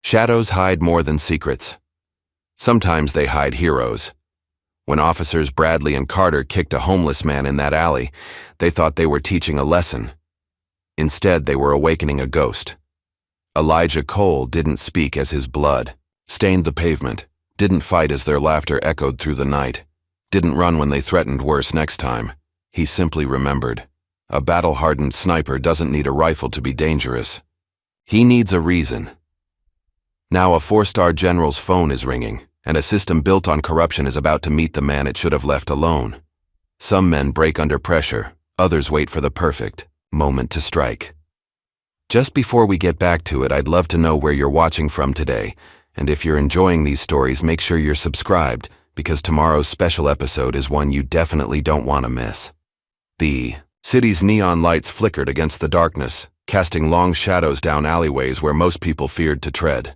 Shadows hide more than secrets. Sometimes they hide heroes. When officers Bradley and Carter kicked a homeless man in that alley, they thought they were teaching a lesson. Instead, they were awakening a ghost. Elijah Cole didn't speak as his blood stained the pavement, didn't fight as their laughter echoed through the night, didn't run when they threatened worse next time. He simply remembered. A battle-hardened sniper doesn't need a rifle to be dangerous. He needs a reason. Now a 4-star general's phone is ringing, and a system built on corruption is about to meet the man it should have left alone. Some men break under pressure, others wait for the perfect moment to strike. Just before we get back to it, I'd love to know where you're watching from today, and if you're enjoying these stories, make sure you're subscribed, because tomorrow's special episode is one you definitely don't want to miss. The city's neon lights flickered against the darkness, casting long shadows down alleyways where most people feared to tread.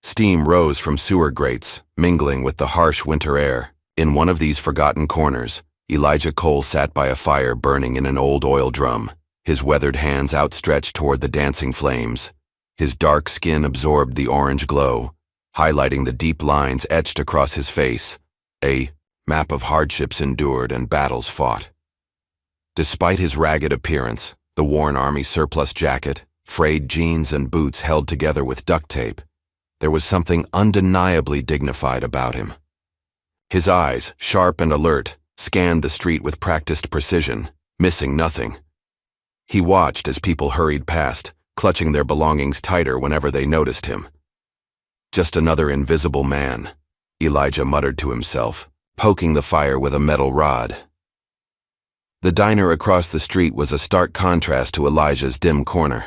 Steam rose from sewer grates, mingling with the harsh winter air. In one of these forgotten corners, Elijah Cole sat by a fire burning in an old oil drum, his weathered hands outstretched toward the dancing flames. His dark skin absorbed the orange glow, highlighting the deep lines etched across his face, a map of hardships endured and battles fought. Despite his ragged appearance, the worn army surplus jacket, frayed jeans, and boots held together with duct tape, there was something undeniably dignified about him. His eyes, sharp and alert, scanned the street with practiced precision, missing nothing. He watched as people hurried past, clutching their belongings tighter whenever they noticed him. Just another invisible man, Elijah muttered to himself, poking the fire with a metal rod. The diner across the street was a stark contrast to Elijah's dim corner.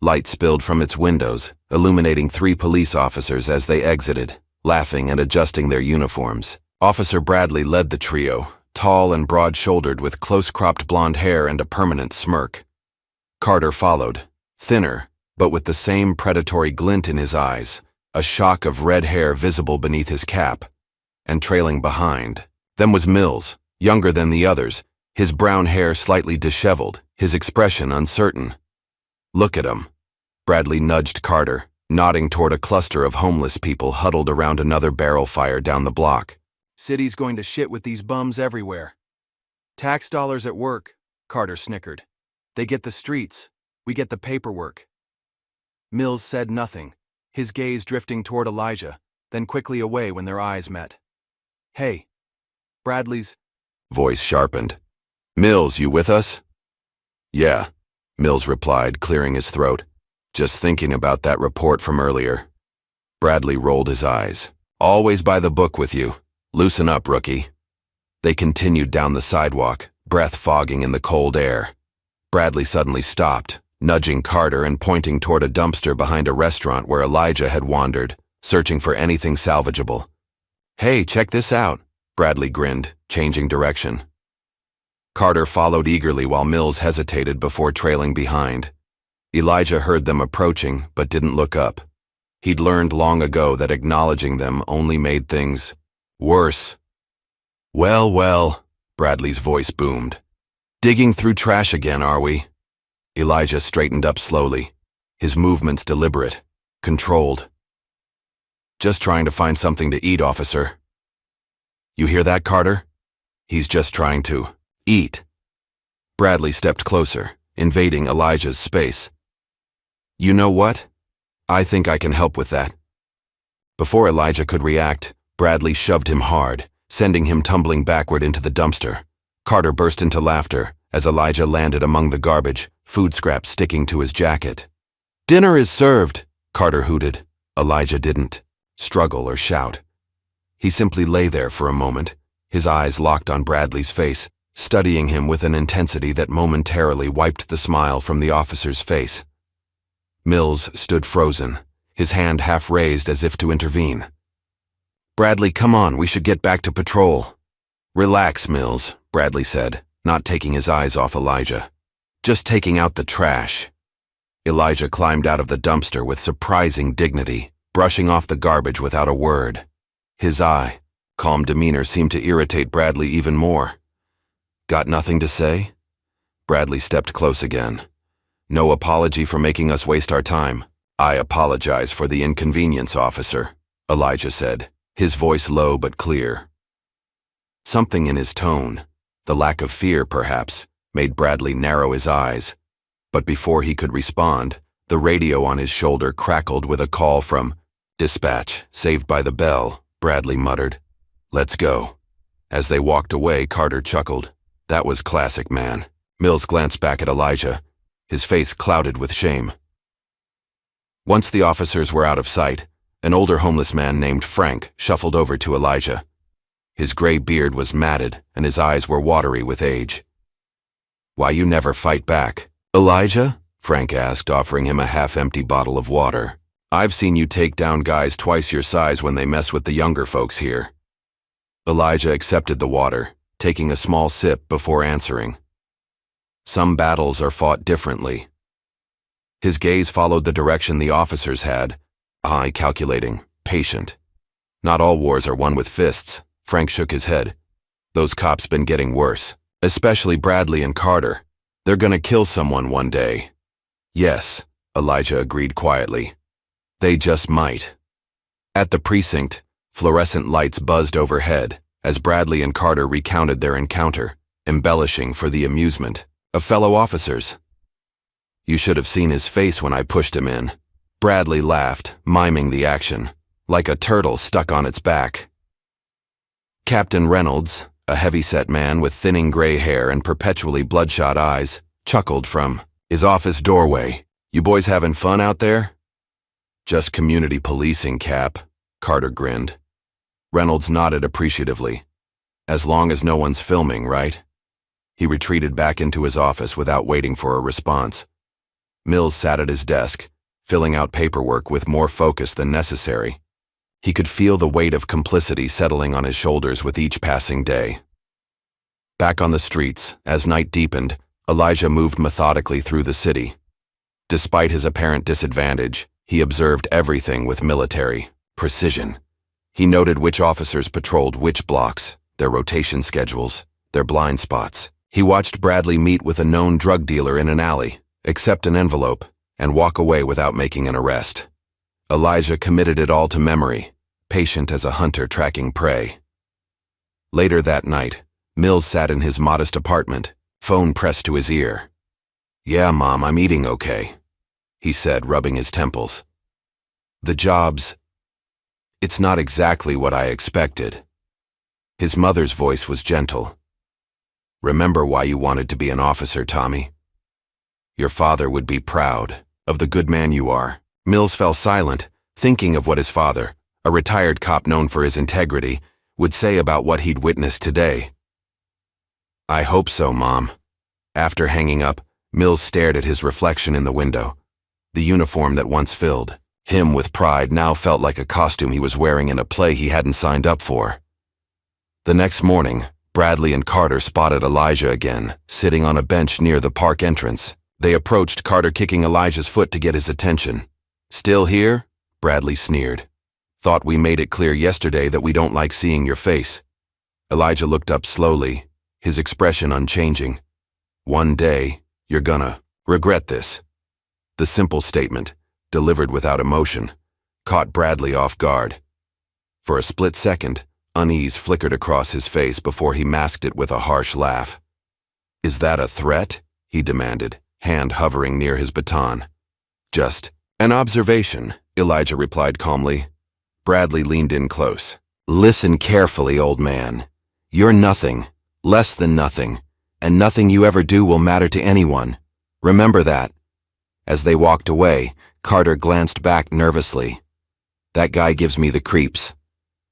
Light spilled from its windows, illuminating 3 police officers as they exited, laughing and adjusting their uniforms. Officer Bradley led the trio, tall and broad-shouldered with close-cropped blonde hair and a permanent smirk. Carter followed, thinner, but with the same predatory glint in his eyes, a shock of red hair visible beneath his cap. And trailing behind them was Mills, younger than the others, his brown hair slightly disheveled, his expression uncertain. "Look at him." Bradley nudged Carter, nodding toward a cluster of homeless people huddled around another barrel fire down the block. "City's going to shit with these bums everywhere." "Tax dollars at work," Carter snickered. "They get the streets, we get the paperwork." Mills said nothing, his gaze drifting toward Elijah, then quickly away when their eyes met. "Hey." Bradley's voice sharpened. "Mills, you with us?" "Yeah," Mills replied, clearing his throat. "Just thinking about that report from earlier." Bradley rolled his eyes. "Always by the book with you. Loosen up, rookie." They continued down the sidewalk, breath fogging in the cold air. Bradley suddenly stopped, nudging Carter and pointing toward a dumpster behind a restaurant where Elijah had wandered, searching for anything salvageable. "Hey, check this out," Bradley grinned, changing direction. Carter followed eagerly while Mills hesitated before trailing behind. Elijah heard them approaching, but didn't look up. He'd learned long ago that acknowledging them only made things worse. "Well, well," Bradley's voice boomed. "Digging through trash again, are we?" Elijah straightened up slowly, his movements deliberate, controlled. "Just trying to find something to eat, officer." "You hear that, Carter? He's just trying to eat." Bradley stepped closer, invading Elijah's space. "You know what? I think I can help with that." Before Elijah could react, Bradley shoved him hard, sending him tumbling backward into the dumpster. Carter burst into laughter as Elijah landed among the garbage, food scraps sticking to his jacket. "Dinner is served," Carter hooted. Elijah didn't struggle or shout. He simply lay there for a moment, his eyes locked on Bradley's face, studying him with an intensity that momentarily wiped the smile from the officer's face. Mills stood frozen, his hand half raised as if to intervene. "Bradley, come on, we should get back to patrol." "Relax, Mills," Bradley said, not taking his eyes off Elijah. "Just taking out the trash." Elijah climbed out of the dumpster with surprising dignity, brushing off the garbage without a word. His calm demeanor seemed to irritate Bradley even more. "Got nothing to say?" Bradley stepped close again. "No apology for making us waste our time. "I apologize for the inconvenience, officer," Elijah said, his voice low but clear. Something in his tone, the lack of fear perhaps, made Bradley narrow his eyes. But before he could respond, the radio on his shoulder crackled with a call from "Dispatch, Saved by the Bell," Bradley muttered. "Let's go." As they walked away, Carter chuckled. That was classic, man. Mills glanced back at Elijah, his face clouded with shame. Once the officers were out of sight, an older homeless man named Frank shuffled over to Elijah. His gray beard was matted, and his eyes were watery with age. "Why you never fight back, Elijah?" Frank asked, offering him a half-empty bottle of water. "I've seen you take down guys twice your size when they mess with the younger folks here." Elijah accepted the water, taking a small sip before answering. "Some battles are fought differently." His gaze followed the direction the officers had, eye calculating, patient. "Not all wars are won with fists," Frank shook his head. "Those cops been getting worse, especially Bradley and Carter. They're gonna kill someone one day." "Yes," Elijah agreed quietly. "They just might." At the precinct, fluorescent lights buzzed overhead as Bradley and Carter recounted their encounter, embellishing for the amusement of fellow officers. "You should have seen his face when I pushed him in." Bradley laughed, miming the action, like a turtle stuck on its back. Captain Reynolds, a heavy-set man with thinning gray hair and perpetually bloodshot eyes, chuckled from his office doorway. "You boys having fun out there?" "Just community policing, Cap," Carter grinned. Reynolds nodded appreciatively. "As long as no one's filming, right?" He retreated back into his office without waiting for a response. Mills sat at his desk, filling out paperwork with more focus than necessary. He could feel the weight of complicity settling on his shoulders with each passing day. Back on the streets, as night deepened, Elijah moved methodically through the city. Despite his apparent disadvantage, he observed everything with military precision. He noted which officers patrolled which blocks, their rotation schedules, their blind spots. He watched Bradley meet with a known drug dealer in an alley, accept an envelope, and walk away without making an arrest. Elijah committed it all to memory, patient as a hunter tracking prey. Later that night, Mills sat in his modest apartment, phone pressed to his ear. "Yeah, Mom, I'm eating okay," he said, rubbing his temples. "The job's... it's not exactly what I expected." His mother's voice was gentle. "Remember why you wanted to be an officer, Tommy? Your father would be proud of the good man you are." Mills fell silent, thinking of what his father, a retired cop known for his integrity, would say about what he'd witnessed today. "I hope so, Mom." After hanging up, Mills stared at his reflection in the window. The uniform that once filled him with pride now felt like a costume he was wearing in a play he hadn't signed up for. The next morning, Bradley and Carter spotted Elijah again, sitting on a bench near the park entrance. They approached, Carter kicking Elijah's foot to get his attention. "Still here?" Bradley sneered. "Thought we made it clear yesterday that we don't like seeing your face." Elijah looked up slowly, his expression unchanging. "One day, you're gonna regret this." The simple statement, delivered without emotion, caught Bradley off guard. For a split second, unease flickered across his face before he masked it with a harsh laugh. "Is that a threat?" he demanded, hand hovering near his baton. "Just an observation," Elijah replied calmly. Bradley leaned in close. "Listen carefully, old man. You're nothing, less than nothing, and nothing you ever do will matter to anyone. Remember that." As they walked away, Carter glanced back nervously. "That guy gives me the creeps."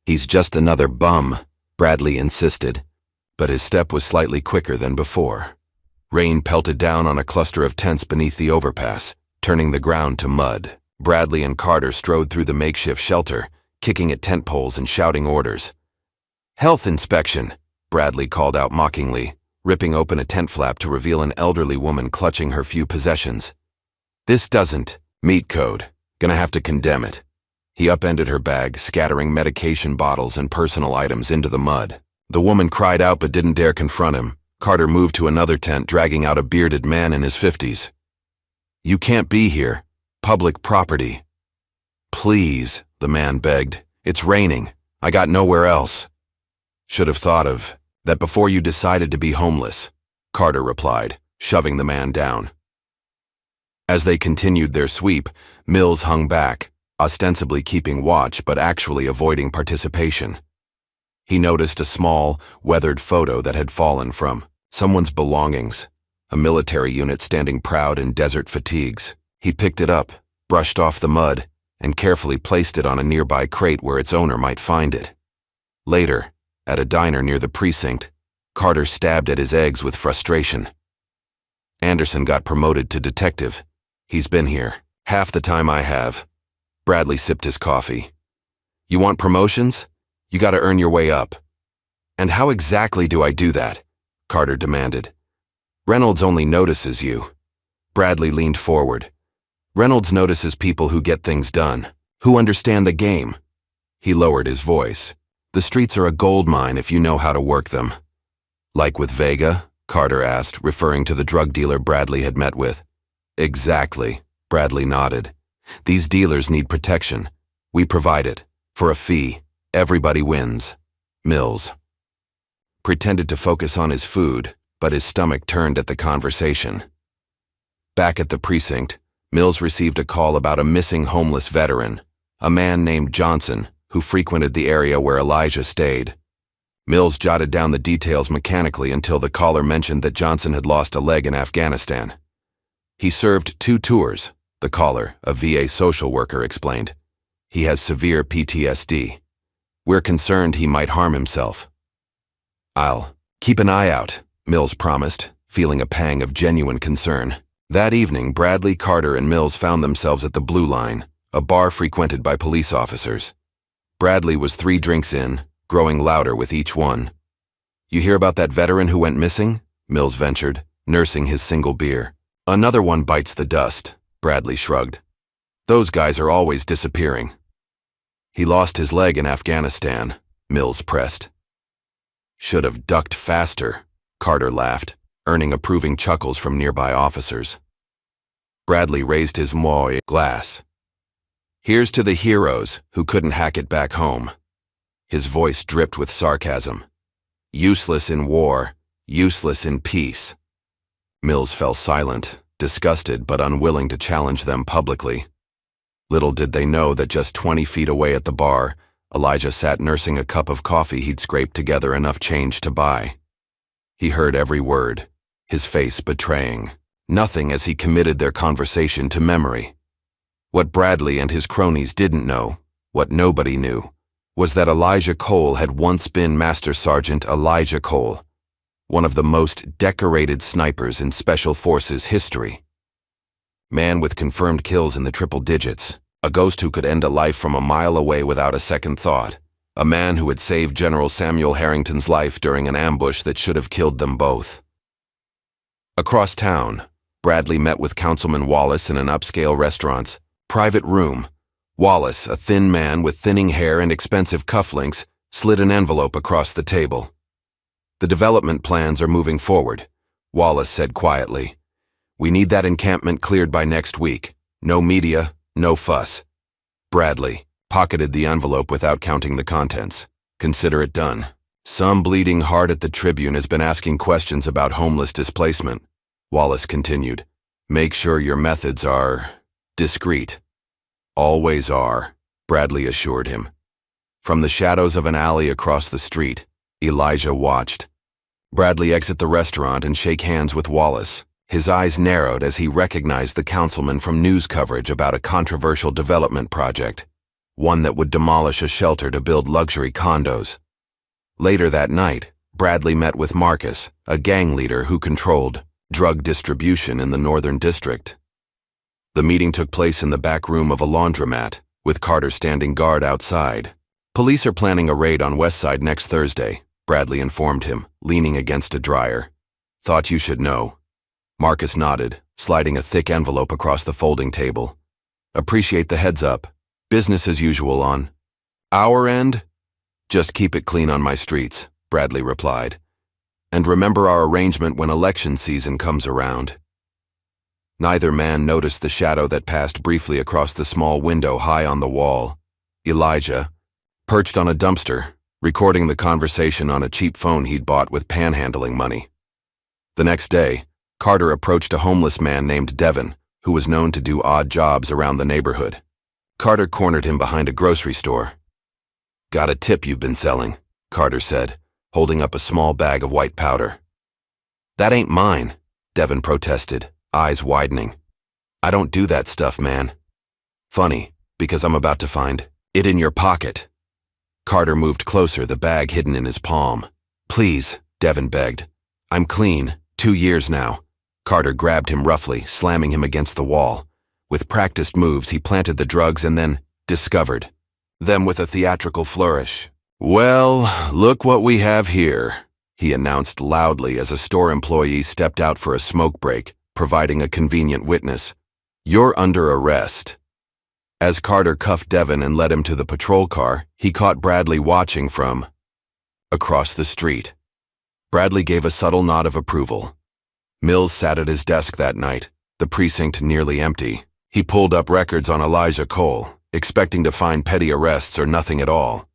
"He's just another bum," Bradley insisted, but his step was slightly quicker than before. Rain pelted down on a cluster of tents beneath the overpass, turning the ground to mud. Bradley and Carter strode through the makeshift shelter, kicking at tent poles and shouting orders. "Health inspection," Bradley called out mockingly, ripping open a tent flap to reveal an elderly woman clutching her few possessions. "This doesn't meet code. Gonna have to condemn it." He upended her bag, scattering medication bottles and personal items into the mud. The woman cried out but didn't dare confront him. Carter moved to another tent, dragging out a bearded man in his 50s. "You can't be here," Public property. Please, the man begged. It's raining. I got nowhere else. Should have thought of that before you decided to be homeless, Carter replied, shoving the man down. As they continued their sweep, Mills hung back, ostensibly keeping watch but actually avoiding participation. He noticed a small, weathered photo that had fallen from someone's belongings, a military unit standing proud in desert fatigues. He picked it up, brushed off the mud, and carefully placed it on a nearby crate where its owner might find it. Later, at a diner near the precinct, Carter stabbed at his eggs with frustration. Anderson got promoted to detective. He's been here half the time I have. Bradley sipped his coffee. You want promotions? You gotta earn your way up. And how exactly do I do that? Carter demanded. Reynolds only notices you. Bradley leaned forward. Reynolds notices people who get things done, who understand the game. He lowered his voice. The streets are a gold mine if you know how to work them. Like with Vega? Carter asked, referring to the drug dealer Bradley had met with. Exactly, Bradley nodded. These dealers need protection. We provide it. For a fee. Everybody wins. Mills pretended to focus on his food, but his stomach turned at the conversation. Back at the precinct, Mills received a call about a missing homeless veteran, a man named Johnson, who frequented the area where Elijah stayed. Mills jotted down the details mechanically until the caller mentioned that Johnson had lost a leg in Afghanistan. He served 2 tours, the caller, a VA social worker, explained. He has severe PTSD. We're concerned he might harm himself. I'll keep an eye out, Mills promised, feeling a pang of genuine concern. That evening, Bradley, Carter, and Mills found themselves at the Blue Line, a bar frequented by police officers. Bradley was 3 drinks in, growing louder with each one. You hear about that veteran who went missing? Mills ventured, nursing his single beer. Another one bites the dust, Bradley shrugged. Those guys are always disappearing. He lost his leg in Afghanistan, Mills pressed. Should have ducked faster, Carter laughed, earning approving chuckles from nearby officers. Bradley raised his Moy glass. Here's to the heroes who couldn't hack it back home. His voice dripped with sarcasm. Useless in war, useless in peace. Mills fell silent, disgusted but unwilling to challenge them publicly. Little did they know that just 20 feet away at the bar, Elijah sat nursing a cup of coffee he'd scraped together enough change to buy. He heard every word, his face betraying nothing as he committed their conversation to memory. What Bradley and his cronies didn't know, what nobody knew, was that Elijah Cole had once been Master Sergeant Elijah Cole, one of the most decorated snipers in Special Forces history. Man with confirmed kills in the triple digits, a ghost who could end a life from a mile away without a second thought, a man who had saved General Samuel Harrington's life during an ambush that should have killed them both. Across town, Bradley met with Councilman Wallace in an upscale restaurant's private room. Wallace, a thin man with thinning hair and expensive cufflinks, slid an envelope across the table. The development plans are moving forward, Wallace said quietly. We need that encampment cleared by next week. No media, no fuss. Bradley pocketed the envelope without counting the contents. Consider it done. Some bleeding heart at the Tribune has been asking questions about homeless displacement. Wallace continued. Make sure your methods are discreet. Always are, Bradley assured him. From the shadows of an alley across the street, Elijah watched. Bradley exit the restaurant and shake hands with Wallace. His eyes narrowed as he recognized the councilman from news coverage about a controversial development project, one that would demolish a shelter to build luxury condos. Later that night, Bradley met with Marcus, a gang leader who controlled drug distribution in the Northern District. The meeting took place in the back room of a laundromat, with Carter standing guard outside. Police are planning a raid on West Side next Thursday, Bradley informed him, leaning against a dryer. Thought you should know. Marcus nodded, sliding a thick envelope across the folding table. Appreciate the heads up. Business as usual on our end? Just keep it clean on my streets, Bradley replied. And remember our arrangement when election season comes around. Neither man noticed the shadow that passed briefly across the small window high on the wall. Elijah, perched on a dumpster, recording the conversation on a cheap phone he'd bought with panhandling money. The next day, Carter approached a homeless man named Devin, who was known to do odd jobs around the neighborhood. Carter cornered him behind a grocery store. "Got a tip you've been selling," Carter said, holding up a small bag of white powder. "That ain't mine," Devin protested, eyes widening. "I don't do that stuff, man." "Funny, because I'm about to find it in your pocket." Carter moved closer, the bag hidden in his palm. "Please," Devin begged. "I'm clean, 2 years now." Carter grabbed him roughly, slamming him against the wall. With practiced moves, he planted the drugs and then discovered them with a theatrical flourish. "Well, look what we have here," he announced loudly as a store employee stepped out for a smoke break, providing a convenient witness. "You're under arrest." As Carter cuffed Devin and led him to the patrol car, he caught Bradley watching from across the street. Bradley gave a subtle nod of approval. Mills sat at his desk that night, the precinct nearly empty. He pulled up records on Elijah Cole, expecting to find petty arrests or nothing at all.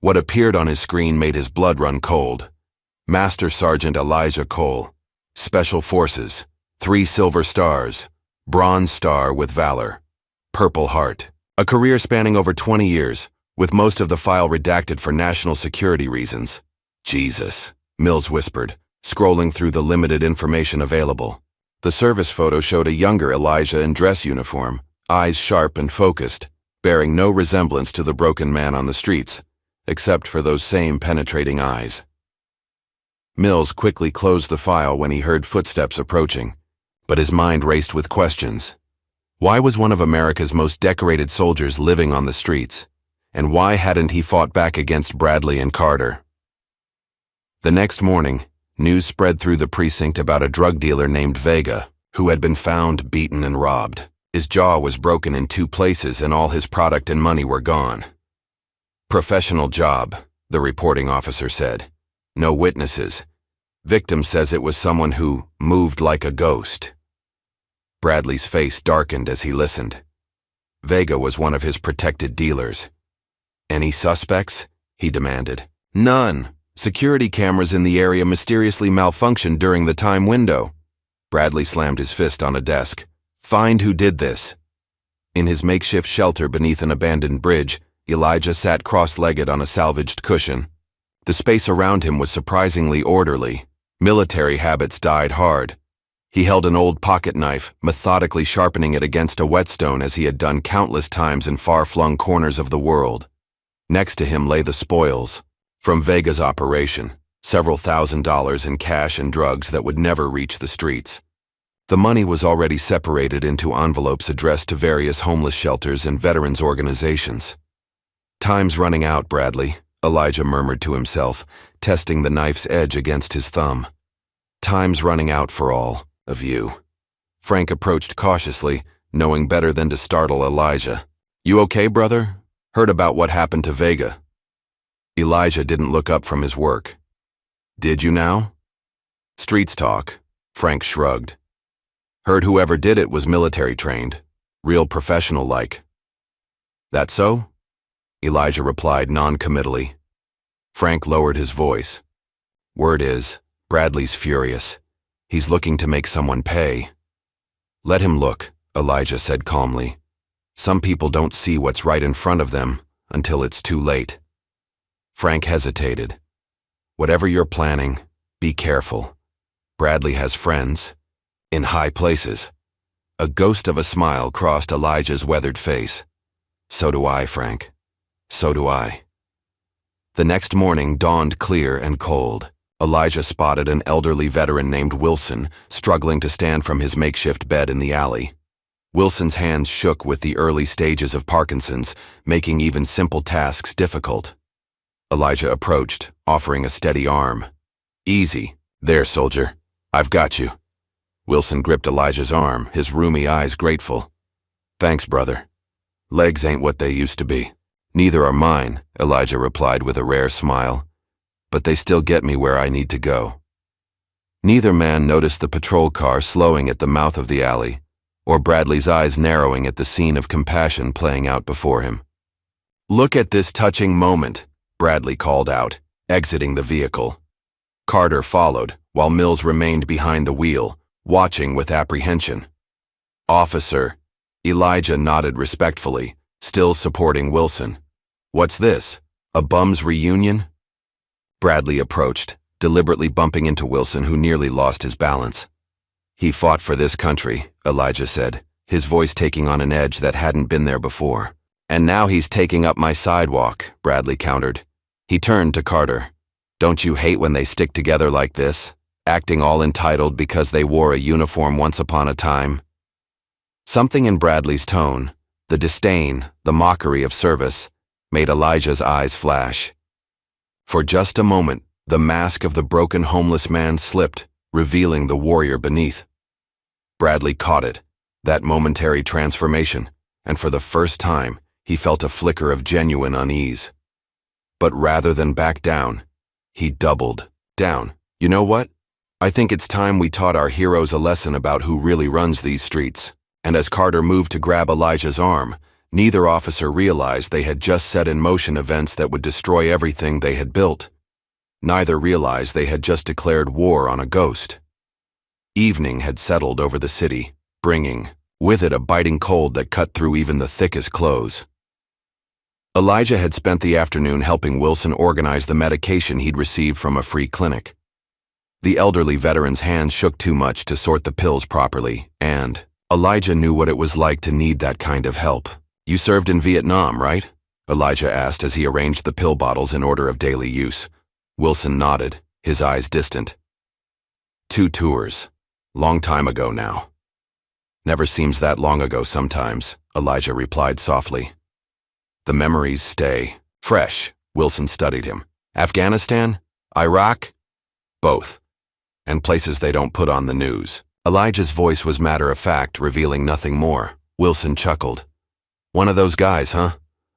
What appeared on his screen made his blood run cold. Master Sergeant Elijah Cole, Special Forces, 3 silver stars, Bronze Star with Valor, Purple Heart. A career spanning over 20 years, with most of the file redacted for national security reasons. "Jesus," Mills whispered, scrolling through the limited information available. The service photo showed a younger Elijah in dress uniform, eyes sharp and focused, bearing no resemblance to the broken man on the streets, except for those same penetrating eyes. Mills quickly closed the file when he heard footsteps approaching, but his mind raced with questions. Why was one of America's most decorated soldiers living on the streets? And why hadn't he fought back against Bradley and Carter? The next morning, news spread through the precinct about a drug dealer named Vega, who had been found beaten and robbed. His jaw was broken in 2 places and all his product and money were gone. "Professional job," the reporting officer said. "No witnesses. Victim says it was someone who moved like a ghost." Bradley's face darkened as he listened. Vega was one of his protected dealers. "Any suspects?" he demanded. "None. Security cameras in the area mysteriously malfunctioned during the time window." Bradley slammed his fist on a desk. "Find who did this." In his makeshift shelter beneath an abandoned bridge, Elijah sat cross-legged on a salvaged cushion. The space around him was surprisingly orderly. Military habits died hard. He held an old pocket knife, methodically sharpening it against a whetstone as he had done countless times in far-flung corners of the world. Next to him lay the spoils from Vega's operation, several $1,000s in cash and drugs that would never reach the streets. The money was already separated into envelopes addressed to various homeless shelters and veterans organizations. "Time's running out, Bradley," Elijah murmured to himself, testing the knife's edge against his thumb. "Time's running out for all of you." Frank approached cautiously, knowing better than to startle Elijah. "You okay, brother? Heard about what happened to Vega." Elijah didn't look up from his work. "Did you now?" "Streets talk," Frank shrugged. "Heard whoever did it was military trained, real professional-like." "That so?" Elijah replied non-committally. Frank lowered his voice. "Word is, Bradley's furious. He's looking to make someone pay." "Let him look," Elijah said calmly. "Some people don't see what's right in front of them until it's too late." Frank hesitated. "Whatever you're planning, be careful. Bradley has friends in high places." A ghost of a smile crossed Elijah's weathered face. "So do I, Frank. So do I." The next morning dawned clear and cold. Elijah spotted an elderly veteran named Wilson struggling to stand from his makeshift bed in the alley. Wilson's hands shook with the early stages of Parkinson's, making even simple tasks difficult. Elijah approached, offering a steady arm. "Easy. There, soldier. I've got you." Wilson gripped Elijah's arm, his roomy eyes grateful. "Thanks, brother. Legs ain't what they used to be." "Neither are mine," Elijah replied with a rare smile. "But they still get me where I need to go." Neither man noticed the patrol car slowing at the mouth of the alley, or Bradley's eyes narrowing at the scene of compassion playing out before him. "Look at this touching moment," Bradley called out, exiting the vehicle. Carter followed, while Mills remained behind the wheel, watching with apprehension. "Officer," Elijah nodded respectfully, still supporting Wilson. "What's this? A bum's reunion?" Bradley approached, deliberately bumping into Wilson, who nearly lost his balance. "He fought for this country," Elijah said, his voice taking on an edge that hadn't been there before. "And now he's taking up my sidewalk," Bradley countered. He turned to Carter. "Don't you hate when they stick together like this, acting all entitled because they wore a uniform once upon a time?" Something in Bradley's tone, the disdain, the mockery of service, made Elijah's eyes flash. For just a moment, the mask of the broken homeless man slipped, revealing the warrior beneath. Bradley caught it, that momentary transformation, and for the first time, he felt a flicker of genuine unease. But rather than back down, he doubled down. "You know what? I think it's time we taught our heroes a lesson about who really runs these streets." And as Carter moved to grab Elijah's arm, neither officer realized they had just set in motion events that would destroy everything they had built. Neither realized they had just declared war on a ghost. Evening had settled over the city, bringing with it a biting cold that cut through even the thickest clothes. Elijah had spent the afternoon helping Wilson organize the medication he'd received from a free clinic. The elderly veteran's hands shook too much to sort the pills properly, and Elijah knew what it was like to need that kind of help. "You served in Vietnam, right?" Elijah asked as he arranged the pill bottles in order of daily use. Wilson nodded, his eyes distant. "2 tours. Long time ago now." "Never seems that long ago sometimes," Elijah replied softly. "The memories stay fresh," Wilson studied him. "Afghanistan? Iraq?" "Both. And places they don't put on the news." Elijah's voice was matter-of-fact, revealing nothing more. Wilson chuckled. "One of those guys, huh?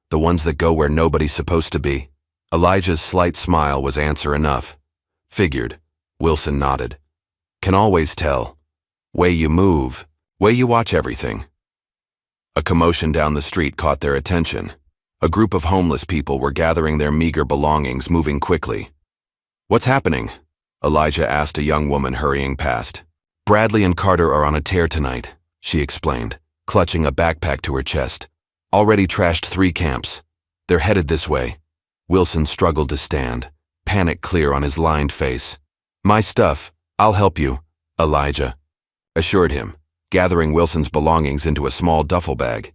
The ones that go where nobody's supposed to be?" Elijah's slight smile was answer enough. "Figured." Wilson nodded. "Can always tell. Way you move, way you watch everything." A commotion down the street caught their attention. A group of homeless people were gathering their meager belongings, moving quickly. "What's happening?" Elijah asked a young woman hurrying past. "Bradley and Carter are on a tear tonight," she explained, clutching a backpack to her chest. "Already trashed 3 camps. They're headed this way." Wilson struggled to stand, panic clear on his lined face. "My stuff, I'll help you," Elijah assured him, gathering Wilson's belongings into a small duffel bag.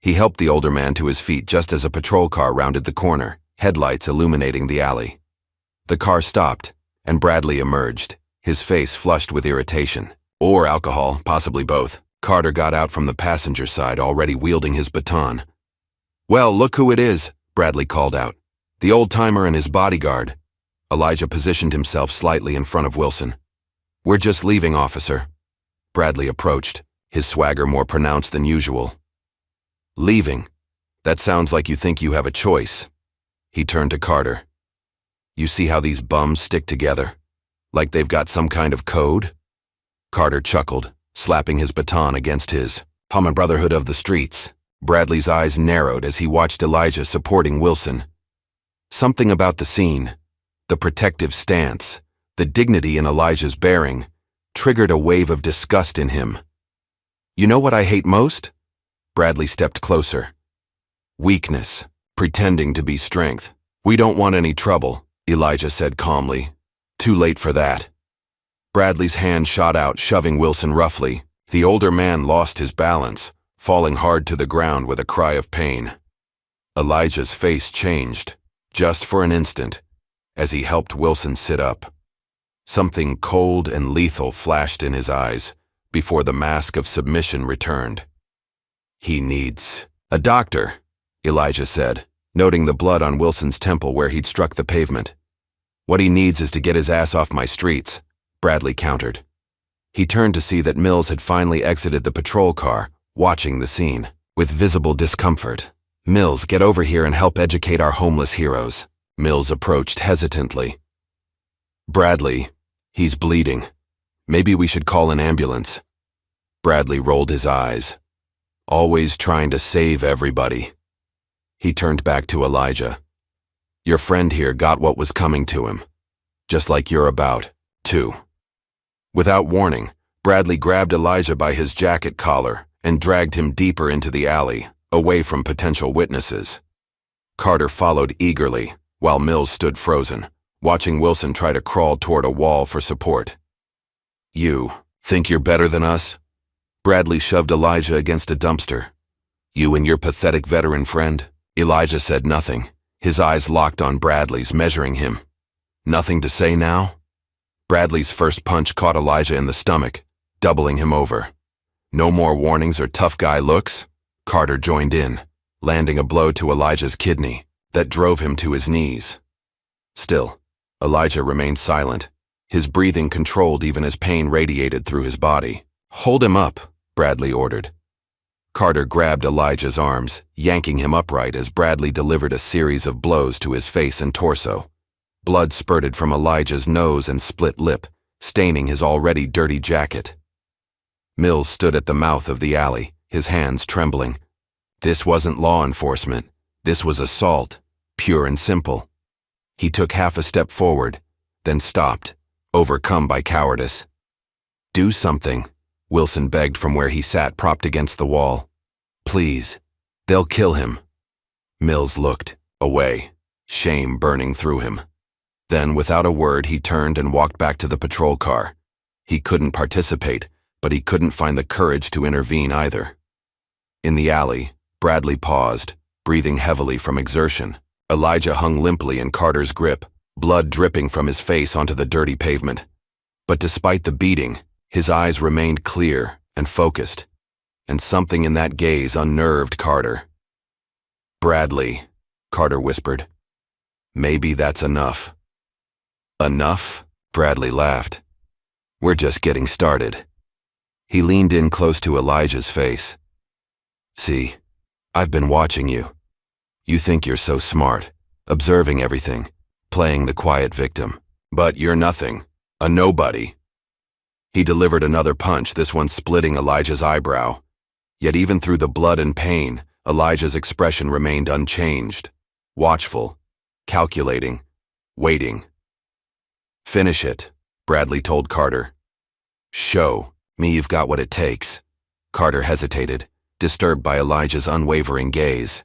He helped the older man to his feet just as a patrol car rounded the corner, headlights illuminating the alley. The car stopped, and Bradley emerged, his face flushed with irritation. Or alcohol, possibly both. Carter got out from the passenger side, already wielding his baton. "Well, look who it is," Bradley called out. "The old-timer and his bodyguard." Elijah positioned himself slightly in front of Wilson. "We're just leaving, officer." Bradley approached, his swagger more pronounced than usual. "Leaving? That sounds like you think you have a choice." He turned to Carter. "You see how these bums stick together? Like they've got some kind of code?" Carter chuckled, slapping his baton against his. "Common brotherhood of the streets." Bradley's eyes narrowed as he watched Elijah supporting Wilson. Something about the scene, the protective stance, the dignity in Elijah's bearing, triggered a wave of disgust in him. "You know what I hate most?" Bradley stepped closer. "Weakness, pretending to be strength. We don't want any trouble," Elijah said calmly. "Too late for that." Bradley's hand shot out, shoving Wilson roughly. The older man lost his balance, falling hard to the ground with a cry of pain. Elijah's face changed, just for an instant, as he helped Wilson sit up. Something cold and lethal flashed in his eyes before the mask of submission returned. "He needs a doctor," Elijah said, noting the blood on Wilson's temple where he'd struck the pavement. "What he needs is to get his ass off my streets," Bradley countered. He turned to see that Mills had finally exited the patrol car, watching the scene. With visible discomfort, "Mills, get over here and help educate our homeless heroes." Mills approached hesitantly. "Bradley, he's bleeding. Maybe we should call an ambulance." Bradley rolled his eyes. Always trying to save everybody. He turned back to Elijah. Your friend here got what was coming to him. Just like you're about to. Without warning, Bradley grabbed Elijah by his jacket collar and dragged him deeper into the alley, away from potential witnesses. Carter followed eagerly, while Mills stood frozen, watching Wilson try to crawl toward a wall for support. You think you're better than us? Bradley shoved Elijah against a dumpster. You and your pathetic veteran friend? Elijah said nothing, his eyes locked on Bradley's, measuring him. Nothing to say now? Bradley's first punch caught Elijah in the stomach, doubling him over. No more warnings or tough guy looks? Carter joined in, landing a blow to Elijah's kidney that drove him to his knees. Still, Elijah remained silent, his breathing controlled even as pain radiated through his body. Hold him up, Bradley ordered. Carter grabbed Elijah's arms, yanking him upright as Bradley delivered a series of blows to his face and torso. Blood spurted from Elijah's nose and split lip, staining his already dirty jacket. Mills stood at the mouth of the alley, his hands trembling. This wasn't law enforcement. This was assault, pure and simple. He took half a step forward, then stopped, overcome by cowardice. Do something, Wilson begged from where he sat propped against the wall. Please, they'll kill him. Mills looked away, shame burning through him. Then, without a word, he turned and walked back to the patrol car. He couldn't participate, but he couldn't find the courage to intervene either. In the alley, Bradley paused, breathing heavily from exertion. Elijah hung limply in Carter's grip, blood dripping from his face onto the dirty pavement. But despite the beating, his eyes remained clear and focused, and something in that gaze unnerved Carter. Bradley, Carter whispered. Maybe that's enough. Enough? Bradley laughed. We're just getting started. He leaned in close to Elijah's face. See, I've been watching you. You think you're so smart, observing everything, playing the quiet victim. But you're nothing, a nobody. He delivered another punch, this one splitting Elijah's eyebrow. Yet even through the blood and pain, Elijah's expression remained unchanged, watchful, calculating, waiting. Finish it, Bradley told Carter. Show me you've got what it takes. Carter hesitated, disturbed by Elijah's unwavering gaze.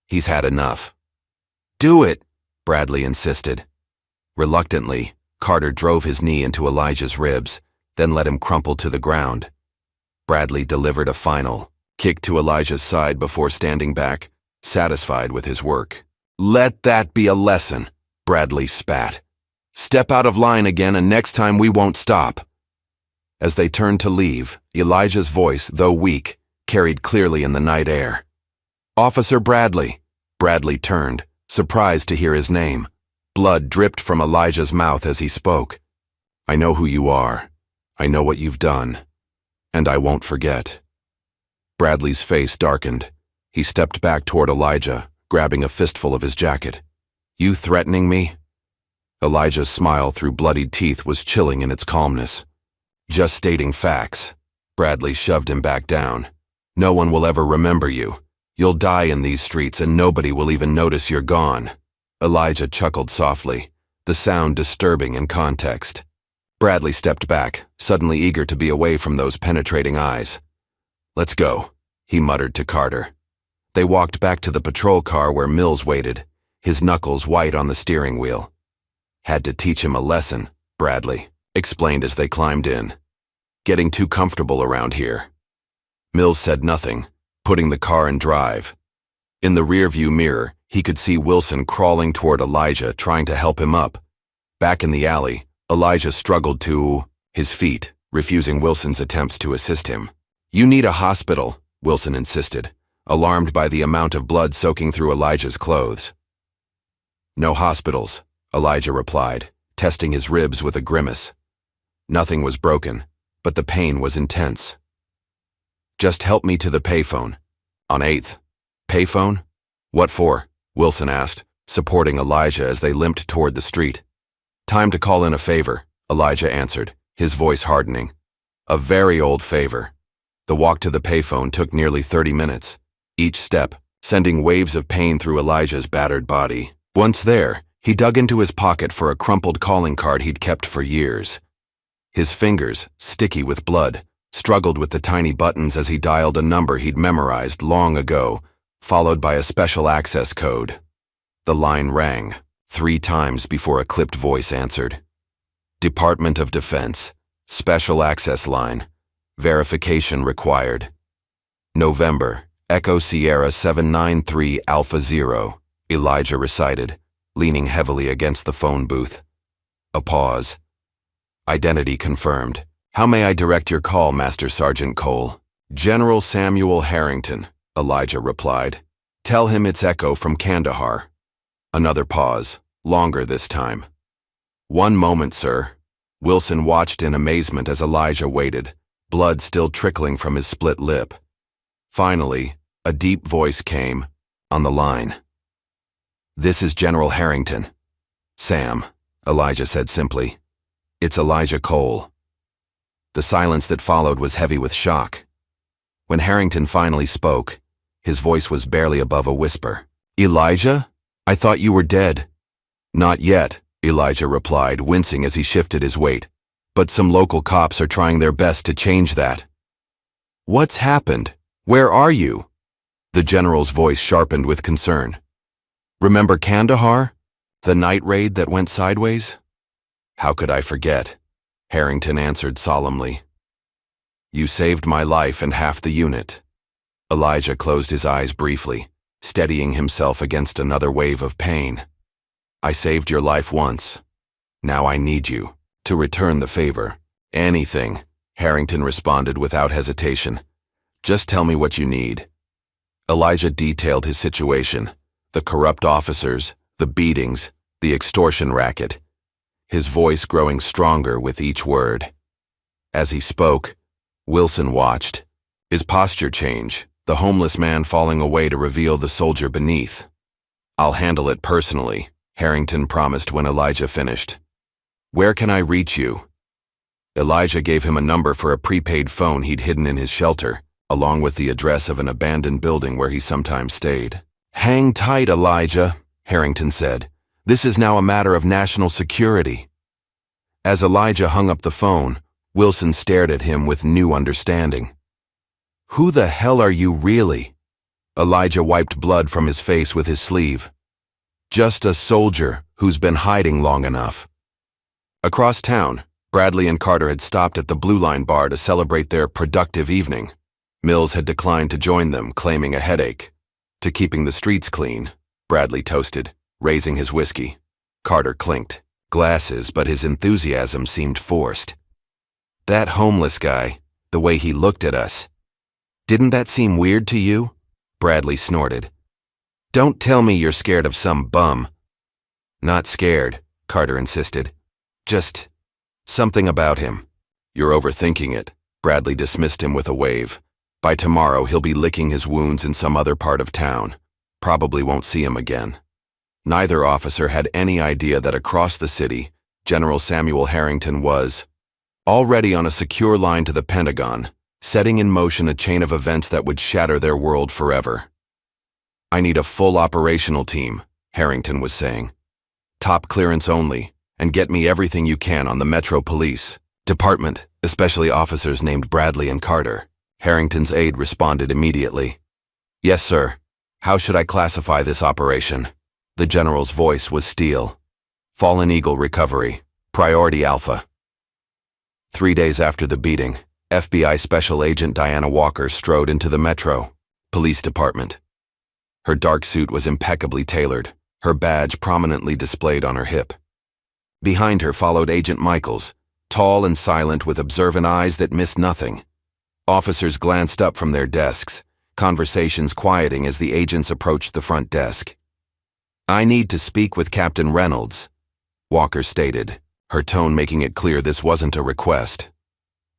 He's had enough. Do it, Bradley insisted. Reluctantly, Carter drove his knee into Elijah's ribs, then let him crumple to the ground. Bradley delivered a final kick to Elijah's side before standing back, satisfied with his work. Let that be a lesson, Bradley spat. Step out of line again and next time we won't stop. As they turned to leave, Elijah's voice, though weak, carried clearly in the night air. Officer Bradley. Bradley turned, surprised to hear his name. Blood dripped from Elijah's mouth as he spoke. I know who you are. I know what you've done. And I won't forget. Bradley's face darkened. He stepped back toward Elijah, grabbing a fistful of his jacket. You threatening me? Elijah's smile through bloodied teeth was chilling in its calmness. Just stating facts. Bradley shoved him back down. No one will ever remember you. You'll die in these streets and nobody will even notice you're gone. Elijah chuckled softly, the sound disturbing in context. Bradley stepped back, suddenly eager to be away from those penetrating eyes. Let's go, he muttered to Carter. They walked back to the patrol car where Mills waited, his knuckles white on the steering wheel. Had to teach him a lesson, Bradley explained as they climbed in. Getting too comfortable around here. Mills said nothing, putting the car in drive. In the rearview mirror, he could see Wilson crawling toward Elijah, trying to help him up. Back in the alley, Elijah struggled to his feet, refusing Wilson's attempts to assist him. You need a hospital, Wilson insisted, alarmed by the amount of blood soaking through Elijah's clothes. No hospitals, Elijah replied, testing his ribs with a grimace. Nothing was broken, but the pain was intense. Just help me to the payphone. On 8th. Payphone? What for? Wilson asked, supporting Elijah as they limped toward the street. Time to call in a favor, Elijah answered, his voice hardening. A very old favor. The walk to the payphone took nearly 30 minutes, each step sending waves of pain through Elijah's battered body. Once there, he dug into his pocket for a crumpled calling card he'd kept for years. His fingers, sticky with blood, struggled with the tiny buttons as he dialed a number he'd memorized long ago, followed by a special access code. The line rang 3 times before a clipped voice answered. Department of Defense, Special Access Line, verification required. November, Echo Sierra 793 Alpha 0, Elijah recited, leaning heavily against the phone booth. A pause. Identity confirmed. How may I direct your call, Master Sergeant Cole? General Samuel Harrington, Elijah replied. Tell him it's Echo from Kandahar. Another pause, longer this time. One moment, sir. Wilson watched in amazement as Elijah waited, blood still trickling from his split lip. Finally, a deep voice came, on the line. This is General Harrington. Sam, Elijah said simply. It's Elijah Cole. The silence that followed was heavy with shock. When Harrington finally spoke, his voice was barely above a whisper. Elijah? I thought you were dead. Not yet, Elijah replied, wincing as he shifted his weight. But some local cops are trying their best to change that. What's happened? Where are you? The general's voice sharpened with concern. Remember Kandahar? The night raid that went sideways? How could I forget? Harrington answered solemnly. You saved my life and half the unit. Elijah closed his eyes briefly, steadying himself against another wave of pain. I saved your life once. Now I need you to return the favor. Anything, Harrington responded without hesitation. Just tell me what you need. Elijah detailed his situation, the corrupt officers, the beatings, the extortion racket, his voice growing stronger with each word. As he spoke, Wilson watched, his posture change, the homeless man falling away to reveal the soldier beneath. I'll handle it personally, Harrington promised when Elijah finished. Where can I reach you? Elijah gave him a number for a prepaid phone he'd hidden in his shelter, along with the address of an abandoned building where he sometimes stayed. Hang tight, Elijah, Harrington said. This is now a matter of national security. As Elijah hung up the phone, Wilson stared at him with new understanding. Who the hell are you really? Elijah wiped blood from his face with his sleeve. Just a soldier who's been hiding long enough. Across town, Bradley and Carter had stopped at the Blue Line bar to celebrate their productive evening. Mills had declined to join them, claiming a headache. To keeping the streets clean, Bradley toasted, raising his whiskey. Carter clinked glasses, but his enthusiasm seemed forced. That homeless guy, the way he looked at us. Didn't that seem weird to you? Bradley snorted. Don't tell me you're scared of some bum. Not scared, Carter insisted. Just something about him. You're overthinking it. Bradley dismissed him with a wave. By tomorrow, he'll be licking his wounds in some other part of town. Probably won't see him again. Neither officer had any idea that across the city, General Samuel Harrington was already on a secure line to the Pentagon, setting in motion a chain of events that would shatter their world forever. I need a full operational team, Harrington was saying. Top clearance only, and get me everything you can on the Metro Police Department, especially officers named Bradley and Carter. Harrington's aide responded immediately. Yes, sir. How should I classify this operation? The general's voice was steel. Fallen Eagle recovery. Priority Alpha. 3 days after the beating, FBI Special Agent Diana Walker strode into the Metro Police Department. Her dark suit was impeccably tailored, her badge prominently displayed on her hip. Behind her followed Agent Michaels, tall and silent with observant eyes that missed nothing. Officers glanced up from their desks, conversations quieting as the agents approached the front desk. I need to speak with Captain Reynolds, Walker stated, her tone making it clear this wasn't a request.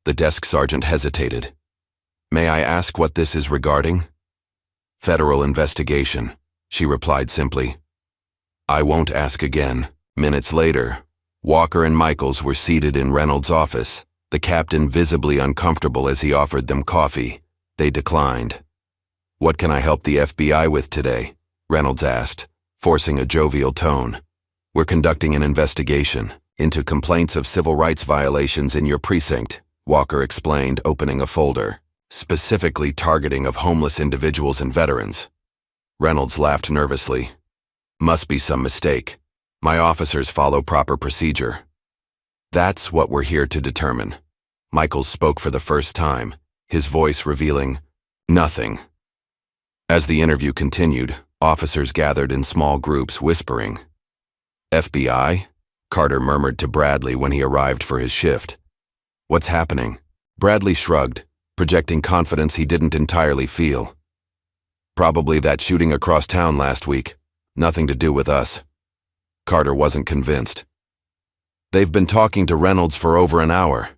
The desk sergeant hesitated. May I ask what this is regarding? Federal investigation, she replied simply. I won't ask again. Minutes later, Walker and Michaels were seated in Reynolds' office, the captain visibly uncomfortable as he offered them coffee. They declined. "What can I help the FBI with today?" Reynolds asked, forcing a jovial tone. "We're conducting an investigation into complaints of civil rights violations in your precinct," Walker explained, opening a folder, "specifically targeting of homeless individuals and veterans." Reynolds laughed nervously. "Must be some mistake. My officers follow proper procedure." "That's what we're here to determine." Michaels spoke for the first time, his voice revealing nothing. As the interview continued, officers gathered in small groups, whispering. "FBI?" Carter murmured to Bradley when he arrived for his shift. "What's happening?" Bradley shrugged, projecting confidence he didn't entirely feel. "Probably that shooting across town last week. Nothing to do with us." Carter wasn't convinced. "They've been talking to Reynolds for over an hour."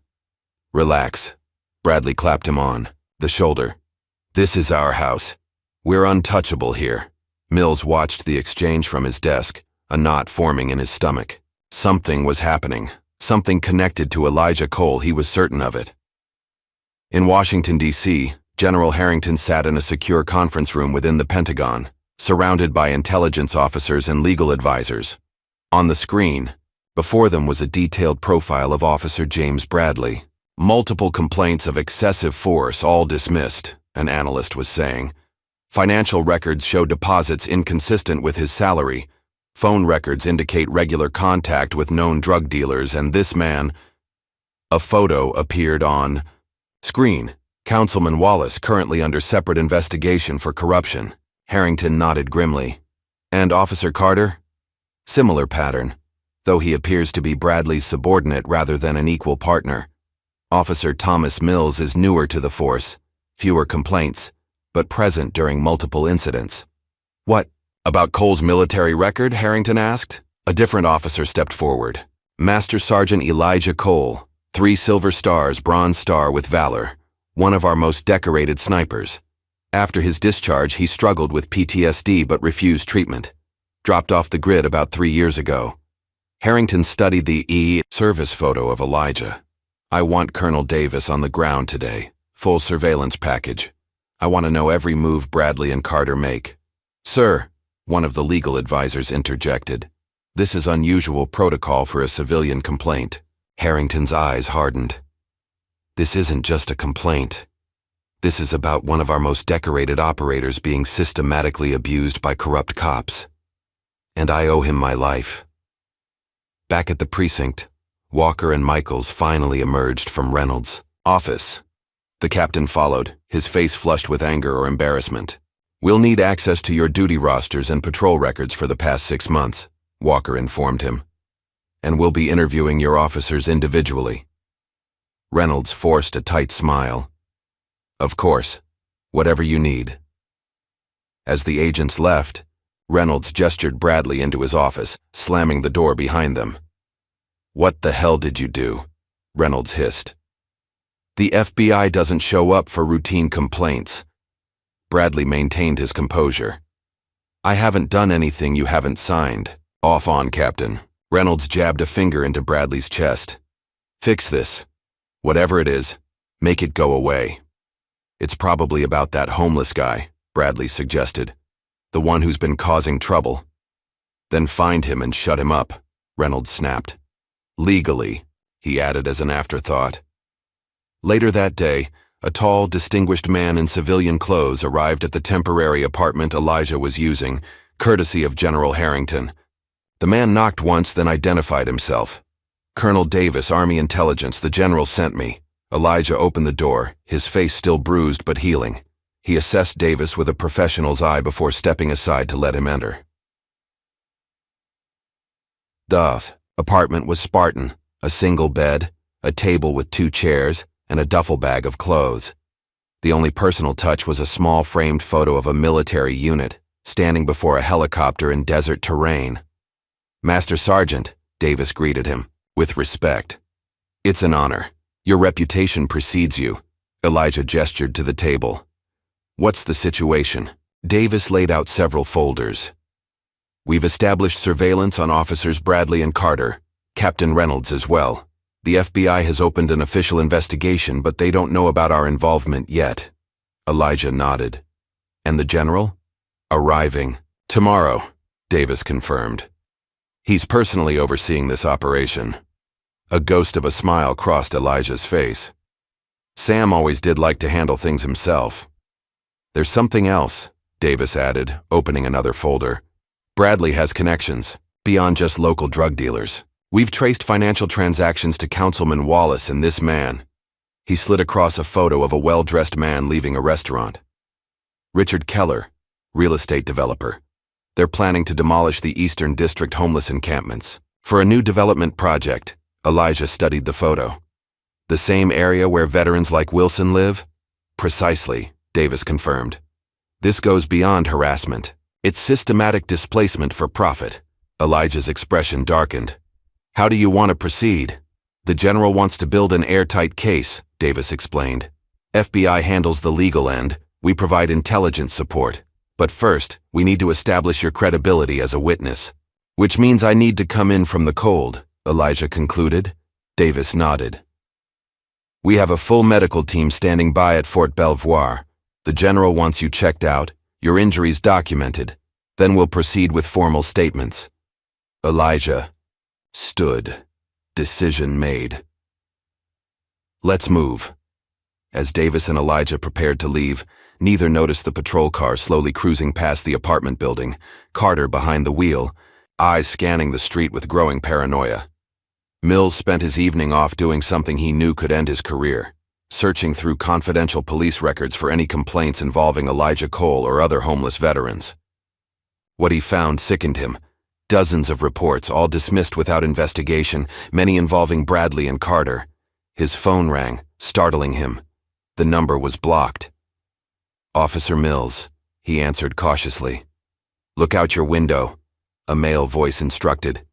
"Relax." Bradley clapped him on the shoulder. "This is our house. We're untouchable here." Mills watched the exchange from his desk, a knot forming in his stomach. Something was happening, something connected to Elijah Cole, he was certain of it. In Washington, D.C., General Harrington sat in a secure conference room within the Pentagon, surrounded by intelligence officers and legal advisors. On the screen, before them was a detailed profile of Officer James Bradley. "Multiple complaints of excessive force, all dismissed," an analyst was saying. "Financial records show deposits inconsistent with his salary. Phone records indicate regular contact with known drug dealers, and this man..." A photo appeared on screen. "Councilman Wallace, currently under separate investigation for corruption." Harrington nodded grimly. "And Officer Carter?" "Similar pattern, though he appears to be Bradley's subordinate rather than an equal partner. Officer Thomas Mills is newer to the force, fewer complaints, but present during multiple incidents." "What about Cole's military record?" Harrington asked. A different officer stepped forward. "Master Sergeant Elijah Cole, 3 Silver Stars, Bronze Star with Valor, one of our most decorated snipers. After his discharge, he struggled with PTSD but refused treatment. Dropped off the grid about 3 years ago." Harrington studied the service photo of Elijah. "I want Colonel Davis on the ground today. Full surveillance package. I want to know every move Bradley and Carter make." "Sir," one of the legal advisors interjected, "this is unusual protocol for a civilian complaint." Harrington's eyes hardened. "This isn't just a complaint. This is about one of our most decorated operators being systematically abused by corrupt cops. And I owe him my life." Back at the precinct, Walker and Michaels finally emerged from Reynolds' office. The captain followed, his face flushed with anger or embarrassment. "We'll need access to your duty rosters and patrol records for the past 6 months," Walker informed him. "And we'll be interviewing your officers individually." Reynolds forced a tight smile. "Of course, whatever you need." As the agents left, Reynolds gestured Bradley into his office, slamming the door behind them. "What the hell did you do?" Reynolds hissed. "The FBI doesn't show up for routine complaints." Bradley maintained his composure. "I haven't done anything you haven't signed." "Off on, Captain." Reynolds jabbed a finger into Bradley's chest. "Fix this. Whatever it is, make it go away." "It's probably about that homeless guy," Bradley suggested. "The one who's been causing trouble." "Then find him and shut him up," Reynolds snapped. "Legally," he added as an afterthought. Later that day, a tall, distinguished man in civilian clothes arrived at the temporary apartment Elijah was using, courtesy of General Harrington. The man knocked once, then identified himself. "Colonel Davis, Army Intelligence, the General sent me." Elijah opened the door, his face still bruised but healing. He assessed Davis with a professional's eye before stepping aside to let him enter. The apartment was Spartan, a single bed, a table with 2 chairs, and a duffel bag of clothes. The only personal touch was a small framed photo of a military unit, standing before a helicopter in desert terrain. "Master Sergeant," Davis greeted him, with respect. "It's an honor. Your reputation precedes you." Elijah gestured to the table. "What's the situation?" Davis laid out several folders. "We've established surveillance on Officers Bradley and Carter, Captain Reynolds as well. The FBI has opened an official investigation, but they don't know about our involvement yet." Elijah nodded. And the general? Arriving tomorrow, Davis confirmed. He's personally overseeing this operation. A ghost of a smile crossed Elijah's face. Sam always did like to handle things himself. There's something else, Davis added, opening another folder. Bradley has connections, beyond just local drug dealers. We've traced financial transactions to Councilman Wallace and this man. He slid across a photo of a well-dressed man leaving a restaurant. Richard Keller, real estate developer. They're planning to demolish the Eastern District homeless encampments. For a new development project, Elijah studied the photo. The same area where veterans like Wilson live? Precisely, Davis confirmed. This goes beyond harassment. It's systematic displacement for profit. Elijah's expression darkened. How do you want to proceed? The general wants to build an airtight case, Davis explained. FBI handles the legal end. We provide intelligence support. But first, we need to establish your credibility as a witness. Which means I need to come in from the cold, Elijah concluded. Davis nodded. We have a full medical team standing by at Fort Belvoir. The general wants you checked out, your injuries documented. Then we'll proceed with formal statements. Elijah stood. Decision made. Let's move. As Davis and Elijah prepared to leave, neither noticed the patrol car slowly cruising past the apartment building, Carter behind the wheel, eyes scanning the street with growing paranoia. Mills spent his evening off doing something he knew could end his career, searching through confidential police records for any complaints involving Elijah Cole or other homeless veterans. What he found sickened him. Dozens of reports, all dismissed without investigation, many involving Bradley and Carter. His phone rang, startling him. The number was blocked. Officer Mills, he answered cautiously. Look out your window, a male voice instructed.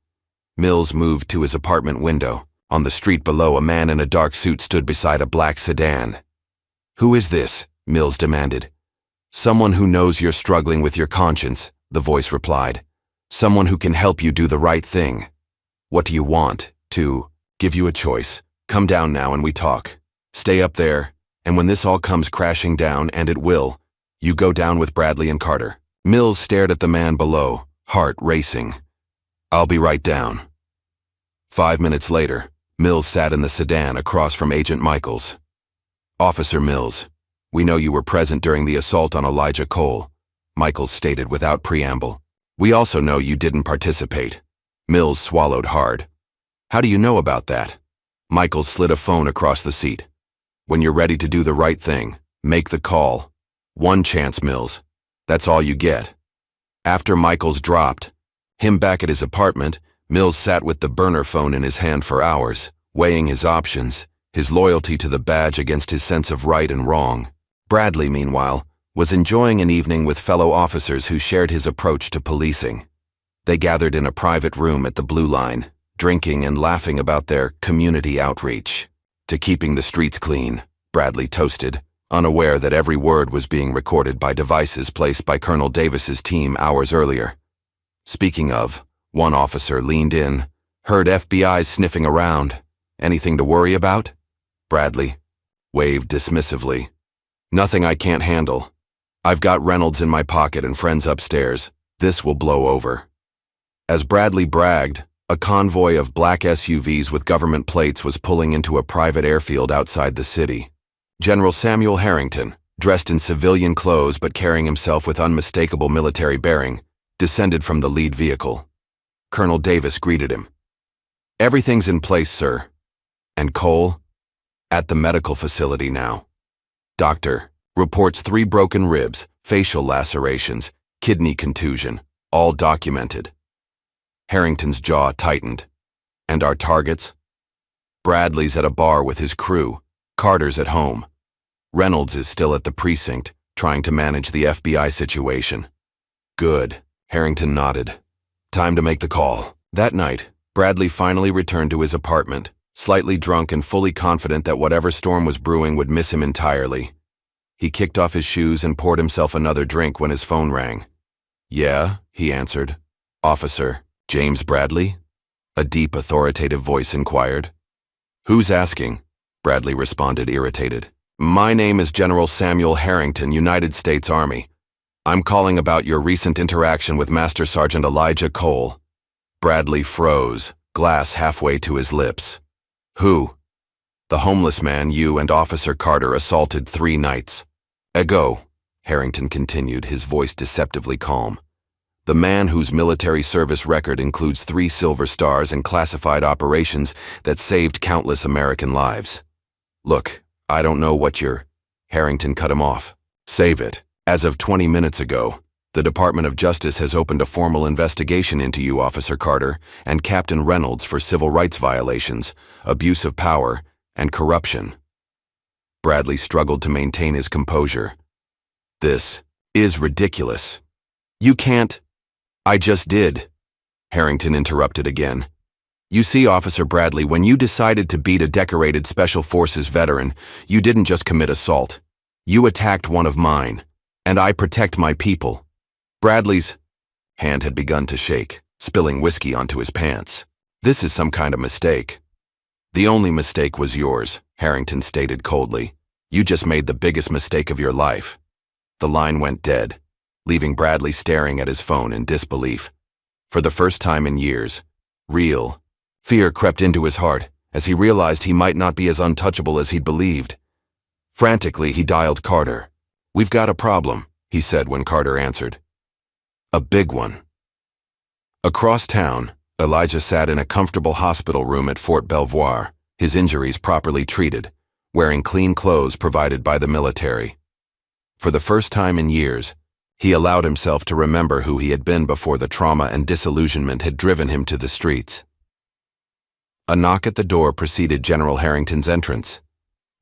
Mills moved to his apartment window. On the street below, a man in a dark suit stood beside a black sedan. Who is this? Mills demanded. Someone who knows you're struggling with your conscience, the voice replied. Someone who can help you do the right thing. What do you want? To give you a choice. Come down now and we talk. Stay up there, and when this all comes crashing down, and it will, you go down with Bradley and Carter. Mills stared at the man below, heart racing. I'll be right down. 5 minutes later, Mills sat in the sedan across from Agent Michaels. Officer Mills, we know you were present during the assault on Elijah Cole, Michaels stated without preamble. We also know you didn't participate. Mills swallowed hard. How do you know about that? Michaels slid a phone across the seat. When you're ready to do the right thing, make the call. One chance, Mills. That's all you get. After Michaels dropped him back at his apartment, Mills sat with the burner phone in his hand for hours, weighing his options, his loyalty to the badge against his sense of right and wrong. Bradley, meanwhile, was enjoying an evening with fellow officers who shared his approach to policing. They gathered in a private room at the Blue Line, drinking and laughing about their community outreach. To keeping the streets clean, Bradley toasted, unaware that every word was being recorded by devices placed by Colonel Davis's team hours earlier. Speaking of, one officer leaned in, heard FBI sniffing around. Anything to worry about? Bradley waved dismissively. Nothing I can't handle. I've got Reynolds in my pocket and friends upstairs. This will blow over. As Bradley bragged, a convoy of black SUVs with government plates was pulling into a private airfield outside the city. General Samuel Harrington, dressed in civilian clothes but carrying himself with unmistakable military bearing, descended from the lead vehicle. Colonel Davis greeted him. Everything's in place, sir. And Cole? At the medical facility now. Doctor reports 3 broken ribs, facial lacerations, kidney contusion, all documented. Harrington's jaw tightened. And our targets? Bradley's at a bar with his crew. Carter's at home. Reynolds is still at the precinct, trying to manage the FBI situation. Good, Harrington nodded. Time to make the call. That night, Bradley finally returned to his apartment, slightly drunk and fully confident that whatever storm was brewing would miss him entirely. He kicked off his shoes and poured himself another drink when his phone rang. Yeah, he answered. Officer, James Bradley? A deep, authoritative voice inquired. Who's asking? Bradley responded, irritated. My name is General Samuel Harrington, United States Army. I'm calling about your recent interaction with Master Sergeant Elijah Cole. Bradley froze, glass halfway to his lips. Who? The homeless man you and Officer Carter assaulted 3 nights ago, Harrington continued, his voice deceptively calm. The man whose military service record includes 3 Silver Stars and classified operations that saved countless American lives. Look, I don't know what you're... Harrington cut him off. Save it. As of 20 minutes ago, the Department of Justice has opened a formal investigation into you, Officer Carter, and Captain Reynolds for civil rights violations, abuse of power, and corruption. Bradley struggled to maintain his composure. This is ridiculous. You can't... I just did. Harrington interrupted again. You see, Officer Bradley, when you decided to beat a decorated Special Forces veteran, you didn't just commit assault. You attacked one of mine, and I protect my people. Bradley's hand had begun to shake, spilling whiskey onto his pants. This is some kind of mistake. The only mistake was yours, Harrington stated coldly. You just made the biggest mistake of your life. The line went dead, leaving Bradley staring at his phone in disbelief. For the first time in years, real fear crept into his heart as he realized he might not be as untouchable as he'd believed. Frantically, he dialed Carter. "We've got a problem," he said when Carter answered. "A big one." Across town, Elijah sat in a comfortable hospital room at Fort Belvoir, his injuries properly treated, wearing clean clothes provided by the military. For the first time in years, he allowed himself to remember who he had been before the trauma and disillusionment had driven him to the streets. A knock at the door preceded General Harrington's entrance.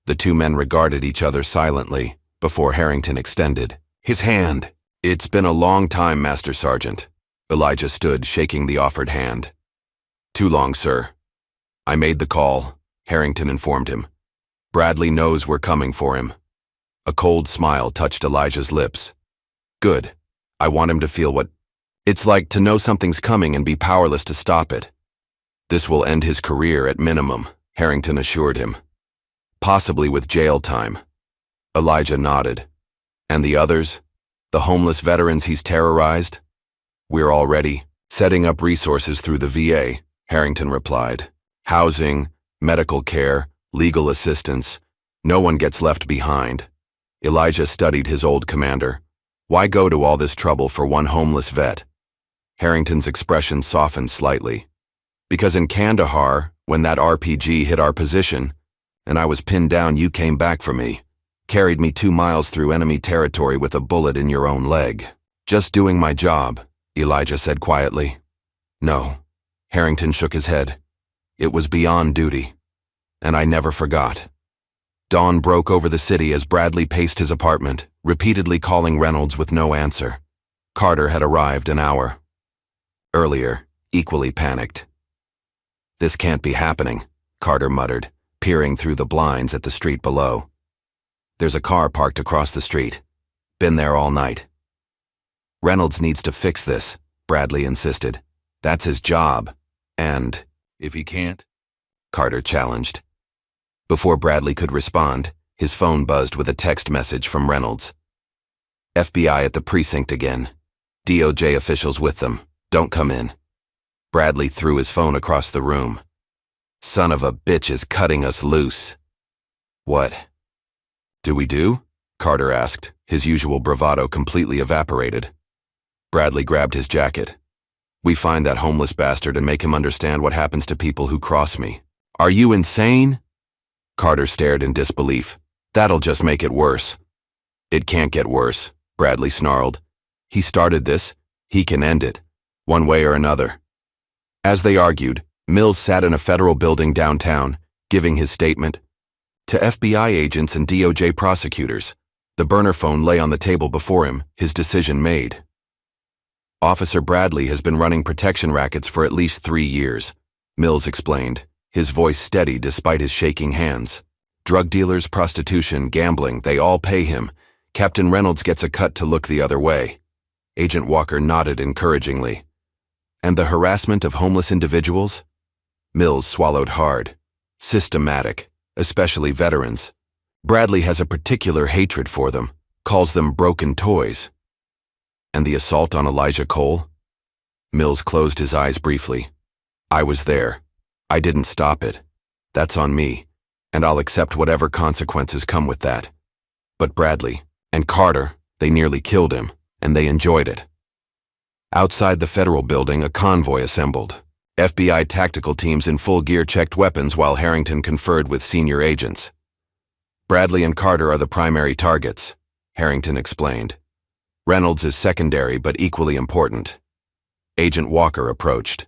The 2 men regarded each other silently before Harrington extended his hand. "It's been a long time, Master Sergeant." Elijah stood, shaking the offered hand. "Too long, sir." "I made the call," Harrington informed him. "Bradley knows we're coming for him." A cold smile touched Elijah's lips. "Good. I want him to feel what it's like to know something's coming and be powerless to stop it." "This will end his career at minimum," Harrington assured him. "Possibly with jail time." Elijah nodded. "And the others? The homeless veterans he's terrorized?" "We're already setting up resources through the VA," Harrington replied. "Housing, medical care, legal assistance. No one gets left behind." Elijah studied his old commander. Why go to all this trouble for one homeless vet? Harrington's expression softened slightly. "Because in Kandahar, when that RPG hit our position, and I was pinned down, you came back for me. Carried me 2 miles through enemy territory with a bullet in your own leg." "Just doing my job," Elijah said quietly. "No." Harrington shook his head. "It was beyond duty. And I never forgot." Dawn broke over the city as Bradley paced his apartment, repeatedly calling Reynolds with no answer. Carter had arrived an hour earlier, equally panicked. "This can't be happening," Carter muttered, peering through the blinds at the street below. "There's a car parked across the street. Been there all night." "Reynolds needs to fix this," Bradley insisted. "That's his job. And if he can't?" Carter challenged. Before Bradley could respond, his phone buzzed with a text message from Reynolds. "FBI at the precinct again. DOJ officials with them. Don't come in." Bradley threw his phone across the room. "Son of a bitch is cutting us loose." "What do we do?" Carter asked, his usual bravado completely evaporated. Bradley grabbed his jacket. "We find that homeless bastard and make him understand what happens to people who cross me." "Are you insane?" Carter stared in disbelief. "That'll just make it worse." "It can't get worse," Bradley snarled. "He started this. He can end it, one way or another." As they argued, Mills sat in a federal building downtown, giving his statement. To FBI agents and DOJ prosecutors, the burner phone lay on the table before him, his decision made. "Officer Bradley has been running protection rackets for at least 3 years, Mills explained, his voice steady despite his shaking hands. "Drug dealers, prostitution, gambling, they all pay him. Captain Reynolds gets a cut to look the other way." Agent Walker nodded encouragingly. "And the harassment of homeless individuals?" Mills swallowed hard. "Systematic, especially veterans. Bradley has a particular hatred for them, calls them broken toys. And the assault on Elijah Cole? Mills closed his eyes briefly. I was there. I didn't stop it. That's on me, and I'll accept whatever consequences come with that. But Bradley and Carter, they nearly killed him, and they enjoyed it. Outside the federal building, a convoy assembled. FBI tactical teams in full gear checked weapons while Harrington conferred with senior agents. Bradley and Carter are the primary targets, Harrington explained. Reynolds is secondary but equally important. Agent Walker approached.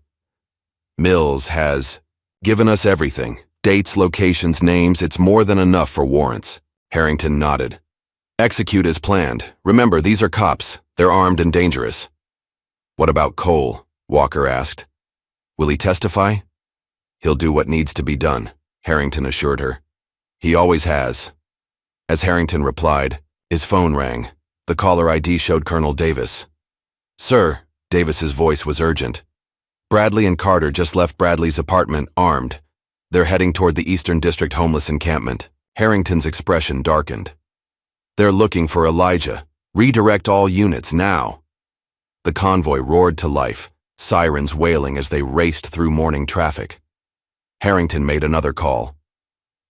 Mills has given us everything. Dates, locations, names, it's more than enough for warrants. Harrington nodded. Execute as planned. Remember, these are cops. They're armed and dangerous. What about Cole? Walker asked. Will he testify? He'll do what needs to be done, Harrington assured her. He always has. As Harrington replied, his phone rang. The caller ID showed Colonel Davis. Sir, Davis's voice was urgent. Bradley and Carter just left Bradley's apartment, armed. They're heading toward the Eastern District homeless encampment. Harrington's expression darkened. They're looking for Elijah. Redirect all units now. The convoy roared to life, sirens wailing as they raced through morning traffic. Harrington made another call.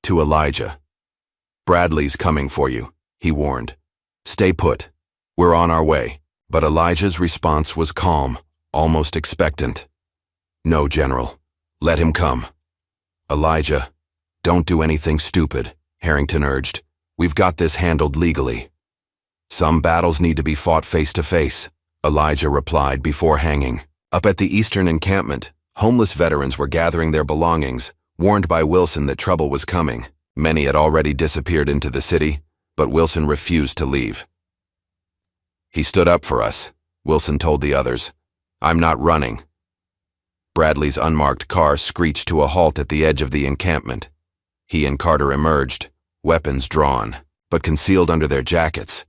To Elijah. Bradley's coming for you, he warned. Stay put. We're on our way. But Elijah's response was calm, almost expectant. No, General. Let him come. Elijah, don't do anything stupid, Harrington urged. We've got this handled legally. Some battles need to be fought face to face, Elijah replied before hanging. Up at the Eastern encampment, homeless veterans were gathering their belongings, warned by Wilson that trouble was coming. Many had already disappeared into the city, but Wilson refused to leave. He stood up for us, Wilson told the others. I'm not running. Bradley's unmarked car screeched to a halt at the edge of the encampment. He and Carter emerged, weapons drawn, but concealed under their jackets.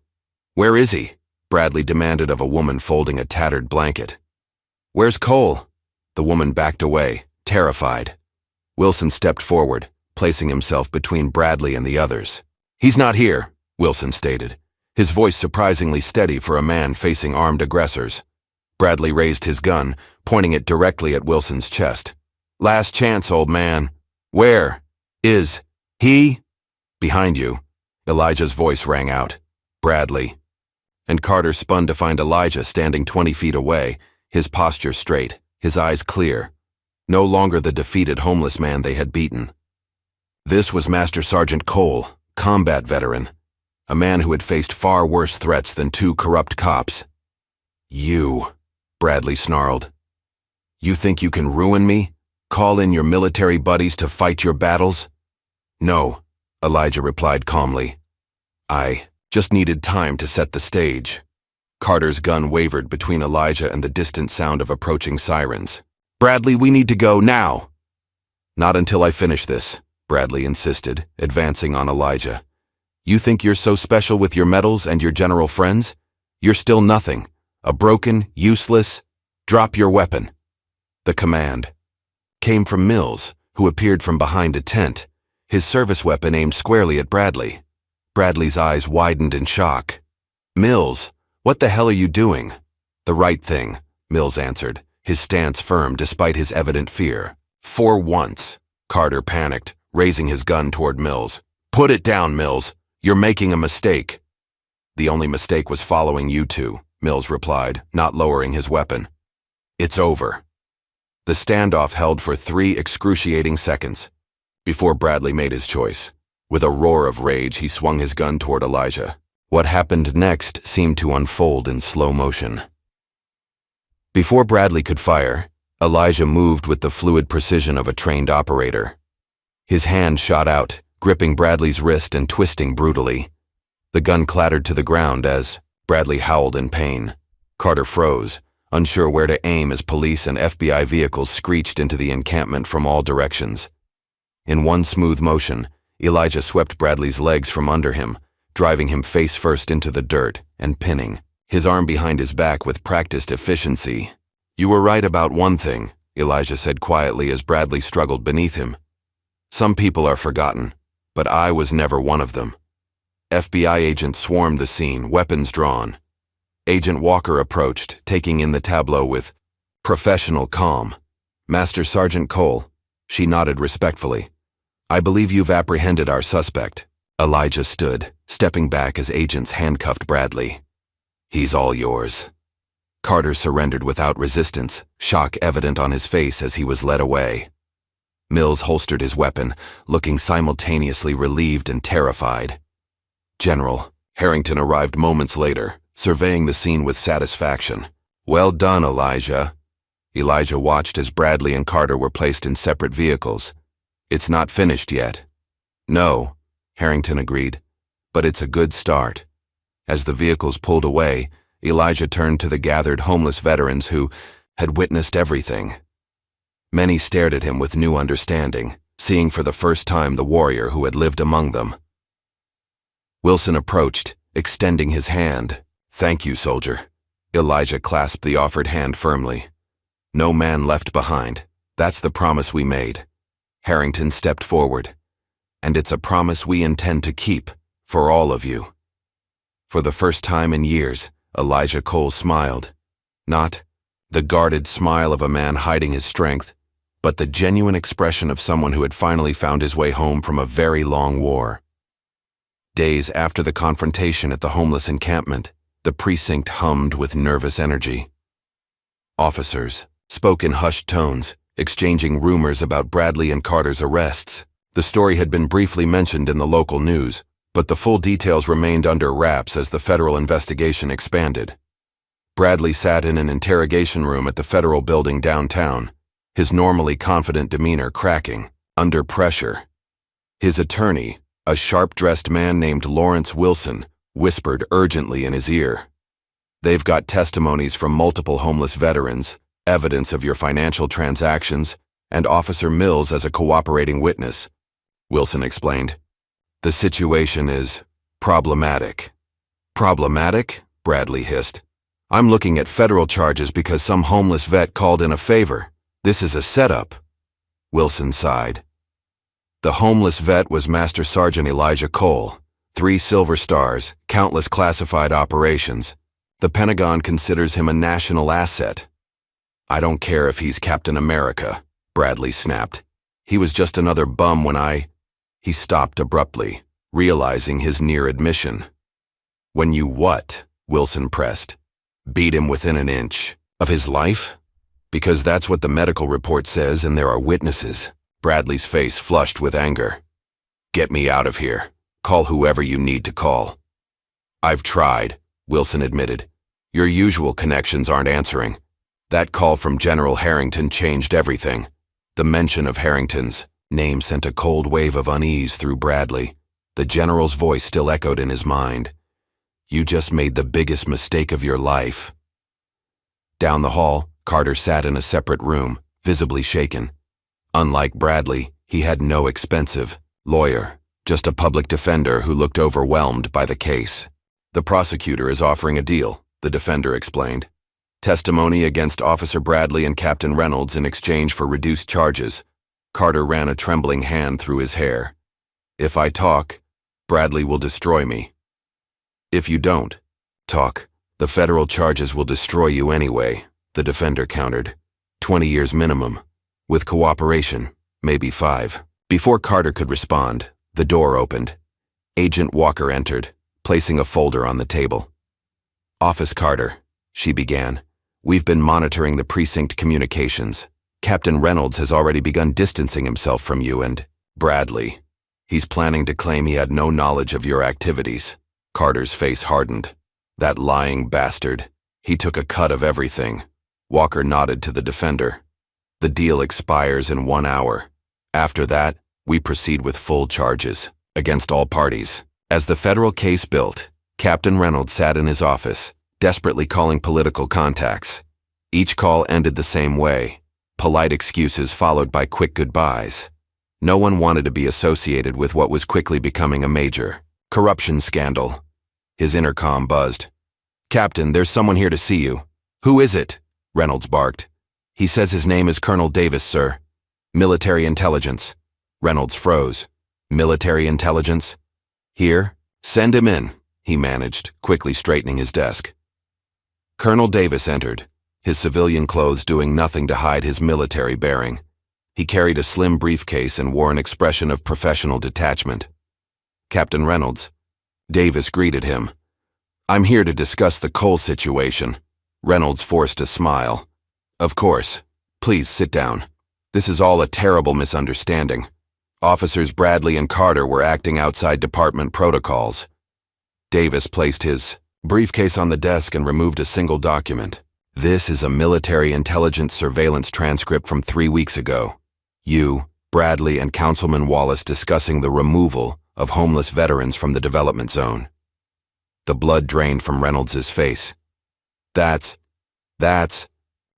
Where is he? Bradley demanded of a woman folding a tattered blanket. Where's Cole? The woman backed away, terrified. Wilson stepped forward, placing himself between Bradley and the others. He's not here, Wilson stated, his voice surprisingly steady for a man facing armed aggressors. Bradley raised his gun, pointing it directly at Wilson's chest. Last chance, old man. Where is he? Behind you. Elijah's voice rang out. Bradley. And Carter spun to find Elijah standing 20 feet away, his posture straight, his eyes clear. No longer the defeated homeless man they had beaten. This was Master Sergeant Cole, combat veteran, a man who had faced far worse threats than two corrupt cops. You, Bradley snarled. You think you can ruin me? Call in your military buddies to fight your battles? No, Elijah replied calmly. I just needed time to set the stage. Carter's gun wavered between Elijah and the distant sound of approaching sirens. Bradley, we need to go now. Not until I finish this, Bradley insisted, advancing on Elijah. You think you're so special with your medals and your general friends? You're still nothing. A broken, useless, drop your weapon. The command came from Mills, who appeared from behind a tent, his service weapon aimed squarely at Bradley. Bradley's eyes widened in shock. Mills, what the hell are you doing? The right thing, Mills answered, his stance firm despite his evident fear. For once, Carter panicked, raising his gun toward Mills. Put it down, Mills. You're making a mistake. The only mistake was following you two, Mills replied, not lowering his weapon. It's over. The standoff held for 3 excruciating seconds before Bradley made his choice. With a roar of rage, he swung his gun toward Elijah. What happened next seemed to unfold in slow motion. Before Bradley could fire, Elijah moved with the fluid precision of a trained operator. His hand shot out, gripping Bradley's wrist and twisting brutally. The gun clattered to the ground as Bradley howled in pain. Carter froze, unsure where to aim as police and FBI vehicles screeched into the encampment from all directions. In one smooth motion, Elijah swept Bradley's legs from under him, driving him face first into the dirt and pinning, his arm behind his back with practiced efficiency. You were right about one thing, Elijah said quietly as Bradley struggled beneath him. Some people are forgotten, but I was never one of them. FBI agents swarmed the scene, weapons drawn. Agent Walker approached, taking in the tableau with professional calm. "Master Sergeant Cole," she nodded respectfully. "I believe you've apprehended our suspect." Elijah stood, stepping back as agents handcuffed Bradley. "He's all yours." Carter surrendered without resistance, shock evident on his face as he was led away. Mills holstered his weapon, looking simultaneously relieved and terrified. "General," Harrington arrived moments later, surveying the scene with satisfaction. "Well done, Elijah." Elijah watched as Bradley and Carter were placed in separate vehicles. "It's not finished yet." "No," Harrington agreed, "but it's a good start." As the vehicles pulled away, Elijah turned to the gathered homeless veterans who had witnessed everything. Many stared at him with new understanding, seeing for the first time the warrior who had lived among them. Wilson approached, extending his hand. "Thank you, soldier." Elijah clasped the offered hand firmly. "No man left behind. That's the promise we made." Harrington stepped forward. "And it's a promise we intend to keep, for all of you." For the first time in years, Elijah Cole smiled. Not the guarded smile of a man hiding his strength, but the genuine expression of someone who had finally found his way home from a very long war. Days after the confrontation at the homeless encampment, the precinct hummed with nervous energy. Officers spoke in hushed tones, exchanging rumors about Bradley and Carter's arrests. The story had been briefly mentioned in the local news, but the full details remained under wraps as the federal investigation expanded. Bradley sat in an interrogation room at the federal building downtown, his normally confident demeanor cracking under pressure. His attorney, a sharp-dressed man named Lawrence Wilson, whispered urgently in his ear. "They've got testimonies from multiple homeless veterans, evidence of your financial transactions, and Officer Mills as a cooperating witness," Wilson explained. "The situation is problematic." "Problematic?" Bradley hissed. "I'm looking at federal charges because some homeless vet called in a favor. This is a setup." Wilson sighed. "The homeless vet was Master Sergeant Elijah Cole. 3 Silver Stars, countless classified operations. The Pentagon considers him a national asset." "I don't care if he's Captain America," Bradley snapped. "He was just another bum when I—" He stopped abruptly, realizing his near admission. "When you what?" Wilson pressed. "Beat him within an inch of his life? Because that's what the medical report says and there are witnesses." Bradley's face flushed with anger. "Get me out of here. Call whoever you need to call." "I've tried," Wilson admitted. "Your usual connections aren't answering. That call from General Harrington changed everything." The mention of Harrington's name sent a cold wave of unease through Bradley. The general's voice still echoed in his mind. "You just made the biggest mistake of your life." Down the hall, Carter sat in a separate room, visibly shaken. Unlike Bradley, he had no expensive lawyer, just a public defender who looked overwhelmed by the case. "The prosecutor is offering a deal," the defender explained. "Testimony against Officer Bradley and Captain Reynolds in exchange for reduced charges." Carter ran a trembling hand through his hair. "If I talk, Bradley will destroy me. If you don't talk, the federal charges will destroy you anyway," the defender countered. 20 years minimum. With cooperation, maybe 5. Before Carter could respond, the door opened. Agent Walker entered, placing a folder on the table. "Officer Carter," she began. "We've been monitoring the precinct communications. Captain Reynolds has already begun distancing himself from you and Bradley. He's planning to claim he had no knowledge of your activities." Carter's face hardened. "That lying bastard. He took a cut of everything." Walker nodded to the defender. "The deal expires in 1 hour. After that, we proceed with full charges against all parties." As the federal case built, Captain Reynolds sat in his office, desperately calling political contacts. Each call ended the same way. Polite excuses followed by quick goodbyes. No one wanted to be associated with what was quickly becoming a major corruption scandal. His intercom buzzed. "Captain, there's someone here to see you." "Who is it?" Reynolds barked. "He says his name is Colonel Davis, sir." "Military intelligence." Reynolds froze. "Military intelligence? Here?" Send him in, he managed, quickly straightening his desk. Colonel Davis entered, his civilian clothes doing nothing to hide his military bearing. He carried a slim briefcase and wore an expression of professional detachment. Captain Reynolds. Davis greeted him. I'm here to discuss the coal situation. Reynolds forced a smile. Of course. Please sit down. This is all a terrible misunderstanding. Officers Bradley and Carter were acting outside department protocols. Davis placed his briefcase on the desk and removed a single document. This is a military intelligence surveillance transcript from 3 weeks ago. You, Bradley, and Councilman Wallace discussing the removal of homeless veterans from the development zone. The blood drained from Reynolds' face. That's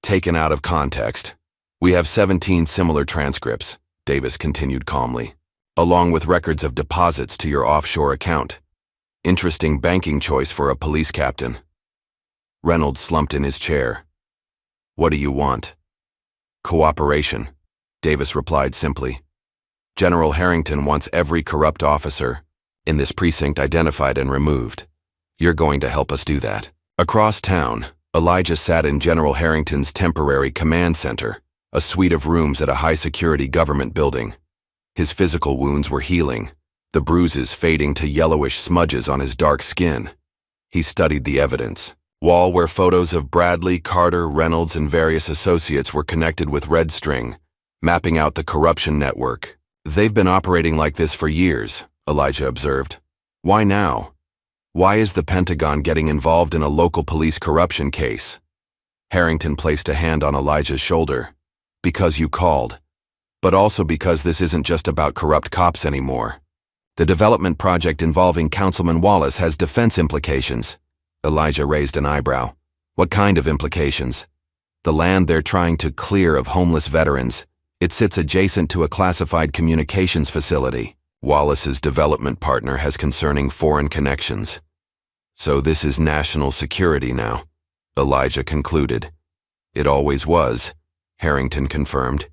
taken out of context. We have 17 similar transcripts, Davis continued calmly, along with records of deposits to your offshore account. Interesting banking choice for a police captain. Reynolds slumped in his chair. What do you want? Cooperation, Davis replied simply. General Harrington wants every corrupt officer in this precinct identified and removed. You're going to help us do that. Across town, Elijah sat in General Harrington's temporary command center, a suite of rooms at a high-security government building. His physical wounds were healing, the bruises fading to yellowish smudges on his dark skin. He studied the evidence. Wall where photos of Bradley, Carter, Reynolds, and various associates were connected with red string, mapping out the corruption network. They've been operating like this for years, Elijah observed. Why now? Why is the Pentagon getting involved in a local police corruption case? Harrington placed a hand on Elijah's shoulder. Because you called. But also because this isn't just about corrupt cops anymore. The development project involving Councilman Wallace has defense implications. Elijah raised an eyebrow. What kind of implications? The land they're trying to clear of homeless veterans. It sits adjacent to a classified communications facility. Wallace's development partner has concerning foreign connections. So this is national security now, Elijah concluded. It always was, Harrington confirmed.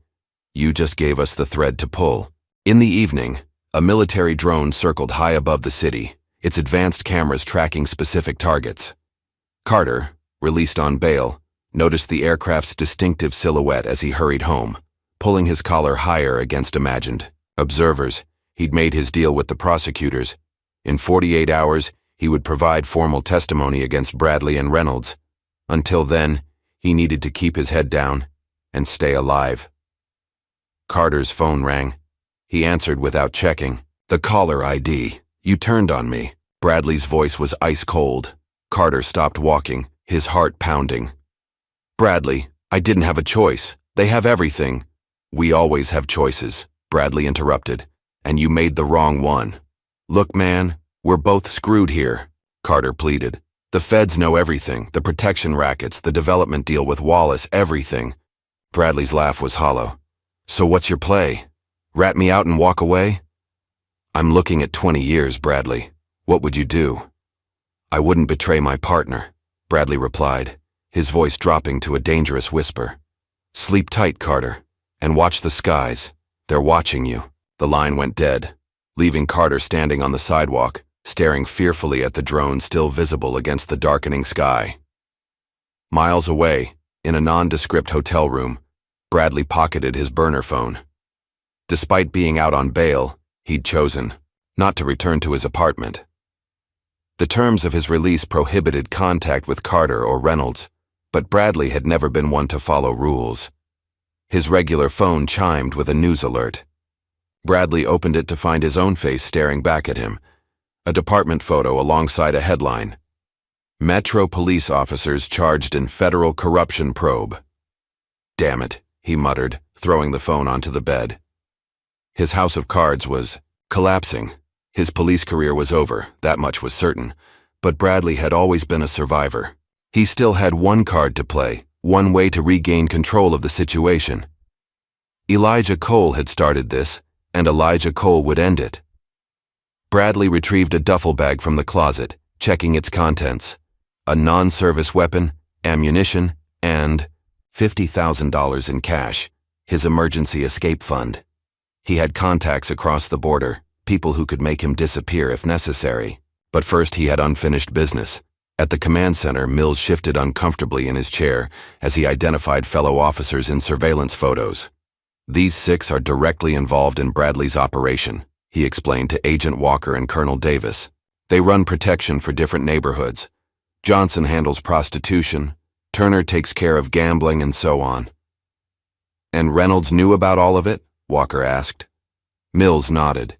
You just gave us the thread to pull. In the evening, a military drone circled high above the city, its advanced cameras tracking specific targets. Carter, released on bail, noticed the aircraft's distinctive silhouette as he hurried home, pulling his collar higher against imagined observers. He'd made his deal with the prosecutors. In 48 hours, he would provide formal testimony against Bradley and Reynolds. Until then, he needed to keep his head down and stay alive. Carter's phone rang. He answered without checking. The caller ID. You turned on me. Bradley's voice was ice cold. Carter stopped walking, his heart pounding. Bradley, I didn't have a choice. They have everything. We always have choices, Bradley interrupted. And you made the wrong one. Look, man, we're both screwed here, Carter pleaded. The feds know everything, the protection rackets, the development deal with Wallace, everything. Bradley's laugh was hollow. So what's your play? Rat me out and walk away? I'm looking at 20 years, Bradley. What would you do? I wouldn't betray my partner, Bradley replied, his voice dropping to a dangerous whisper. Sleep tight, Carter, and watch the skies. They're watching you. The line went dead, leaving Carter standing on the sidewalk, staring fearfully at the drone still visible against the darkening sky. Miles away, in a nondescript hotel room, Bradley pocketed his burner phone. Despite being out on bail, he'd chosen not to return to his apartment. The terms of his release prohibited contact with Carter or Reynolds, but Bradley had never been one to follow rules. His regular phone chimed with a news alert. Bradley opened it to find his own face staring back at him, a department photo alongside a headline. Metro police officers charged in federal corruption probe. Damn it, he muttered, throwing the phone onto the bed. His house of cards was collapsing. His police career was over, that much was certain, but Bradley had always been a survivor. He still had one card to play, one way to regain control of the situation. Elijah Cole had started this, and Elijah Cole would end it. Bradley retrieved a duffel bag from the closet, checking its contents. A non-service weapon, ammunition, and $50,000 in cash, his emergency escape fund. He had contacts across the border, people who could make him disappear if necessary. But first he had unfinished business. At the command center, Mills shifted uncomfortably in his chair as he identified fellow officers in surveillance photos. "These 6 are directly involved in Bradley's operation," he explained to Agent Walker and Colonel Davis. "They run protection for different neighborhoods. Johnson handles prostitution, Turner takes care of gambling, and so on." "And Reynolds knew about all of it?" Walker asked. Mills nodded.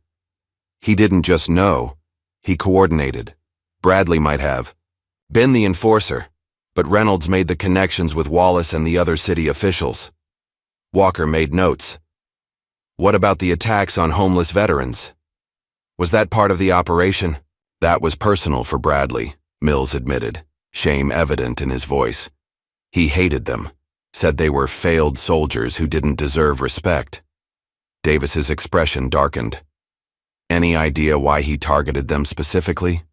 "He didn't just know. He coordinated. Bradley might have been the enforcer, but Reynolds made the connections with Wallace and the other city officials." Walker made notes. "What about the attacks on homeless veterans? Was that part of the operation?" "That was personal for Bradley," Mills admitted, shame evident in his voice. "He hated them, said they were failed soldiers who didn't deserve respect." Davis's expression darkened. "Any idea why he targeted them specifically?"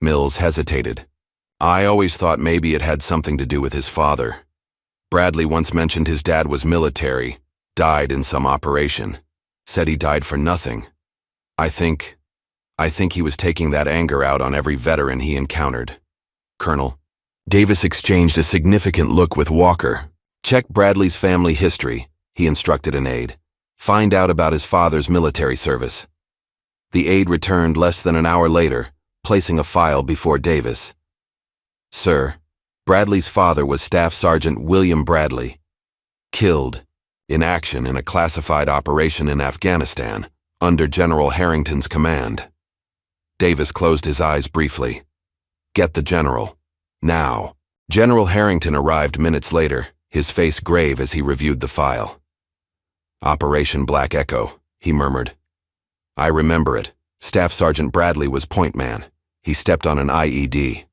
Mills hesitated. "I always thought maybe it had something to do with his father. Bradley once mentioned his dad was military, died in some operation, said he died for nothing. I think he was taking that anger out on every veteran he encountered." "Colonel." Davis exchanged a significant look with Walker. "Check Bradley's family history," he instructed an aide. "Find out about his father's military service." The aide returned less than an hour later, placing a file before Davis. "Sir, Bradley's father was Staff Sergeant William Bradley, killed in action in a classified operation in Afghanistan under General Harrington's command." Davis closed his eyes briefly. "Get the general. Now." General Harrington arrived minutes later, his face grave as he reviewed the file. "Operation Black Echo," he murmured. "I remember it. Staff Sergeant Bradley was point man. He stepped on an IED.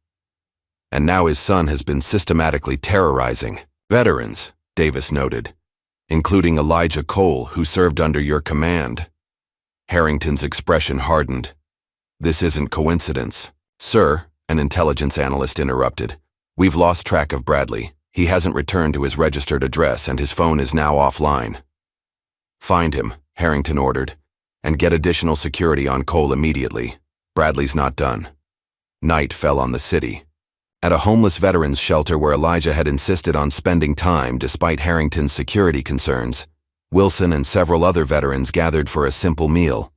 And now his son has been systematically terrorizing veterans," Davis noted, "including Elijah Cole, who served under your command." Harrington's expression hardened. "This isn't coincidence." "Sir," an intelligence analyst interrupted, "we've lost track of Bradley. He hasn't returned to his registered address and his phone is now offline." "Find him," Harrington ordered, "and get additional security on Cole immediately. Bradley's not done." Night fell on the city. At a homeless veterans shelter where Elijah had insisted on spending time despite Harrington's security concerns, Wilson and several other veterans gathered for a simple meal.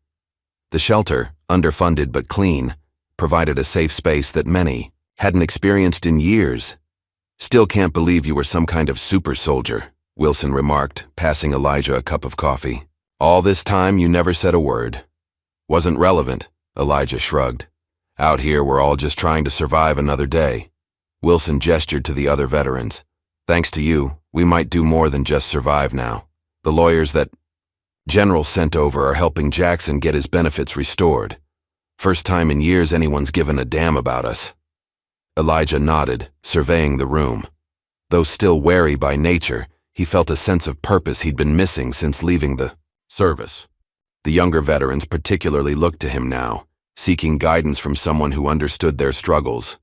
The shelter, underfunded but clean, provided a safe space that many hadn't experienced in years. "Still can't believe you were some kind of super soldier," Wilson remarked, passing Elijah a cup of coffee. "All this time you never said a word." "Wasn't relevant," Elijah shrugged. "Out here we're all just trying to survive another day." Wilson gestured to the other veterans. "Thanks to you, we might do more than just survive now. The lawyers that General sent over are helping Jackson get his benefits restored. First time in years anyone's given a damn about us." Elijah nodded, surveying the room. Though still wary by nature, he felt a sense of purpose he'd been missing since leaving the service. The younger veterans particularly looked to him now, seeking guidance from someone who understood their struggles.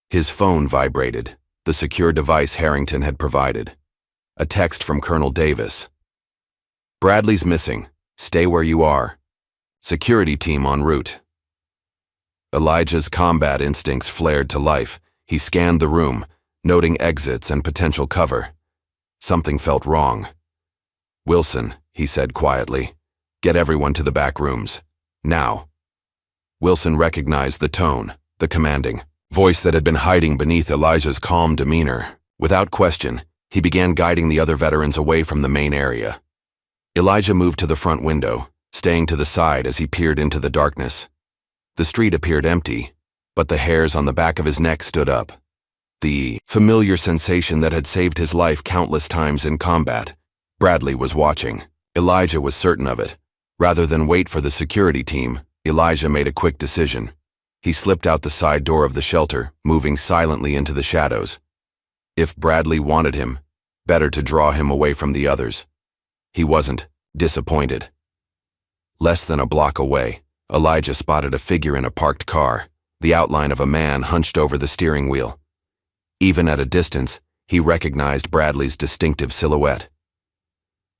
His phone vibrated, the secure device Harrington had provided. A text from Colonel Davis. "Bradley's missing. Stay where you are. Security team en route." Elijah's combat instincts flared to life. He scanned the room, noting exits and potential cover. Something felt wrong. "Wilson," he said quietly, "get everyone to the back rooms. Now." Wilson recognized the tone, the commanding voice that had been hiding beneath Elijah's calm demeanor. Without question, he began guiding the other veterans away from the main area. Elijah moved to the front window, staying to the side as he peered into the darkness. The street appeared empty, but the hairs on the back of his neck stood up. The familiar sensation that had saved his life countless times in combat. Bradley was watching. Elijah was certain of it. Rather than wait for the security team, Elijah made a quick decision. He slipped out the side door of the shelter, moving silently into the shadows. If Bradley wanted him, better to draw him away from the others. He wasn't disappointed. Less than a block away, Elijah spotted a figure in a parked car, the outline of a man hunched over the steering wheel. Even at a distance, he recognized Bradley's distinctive silhouette.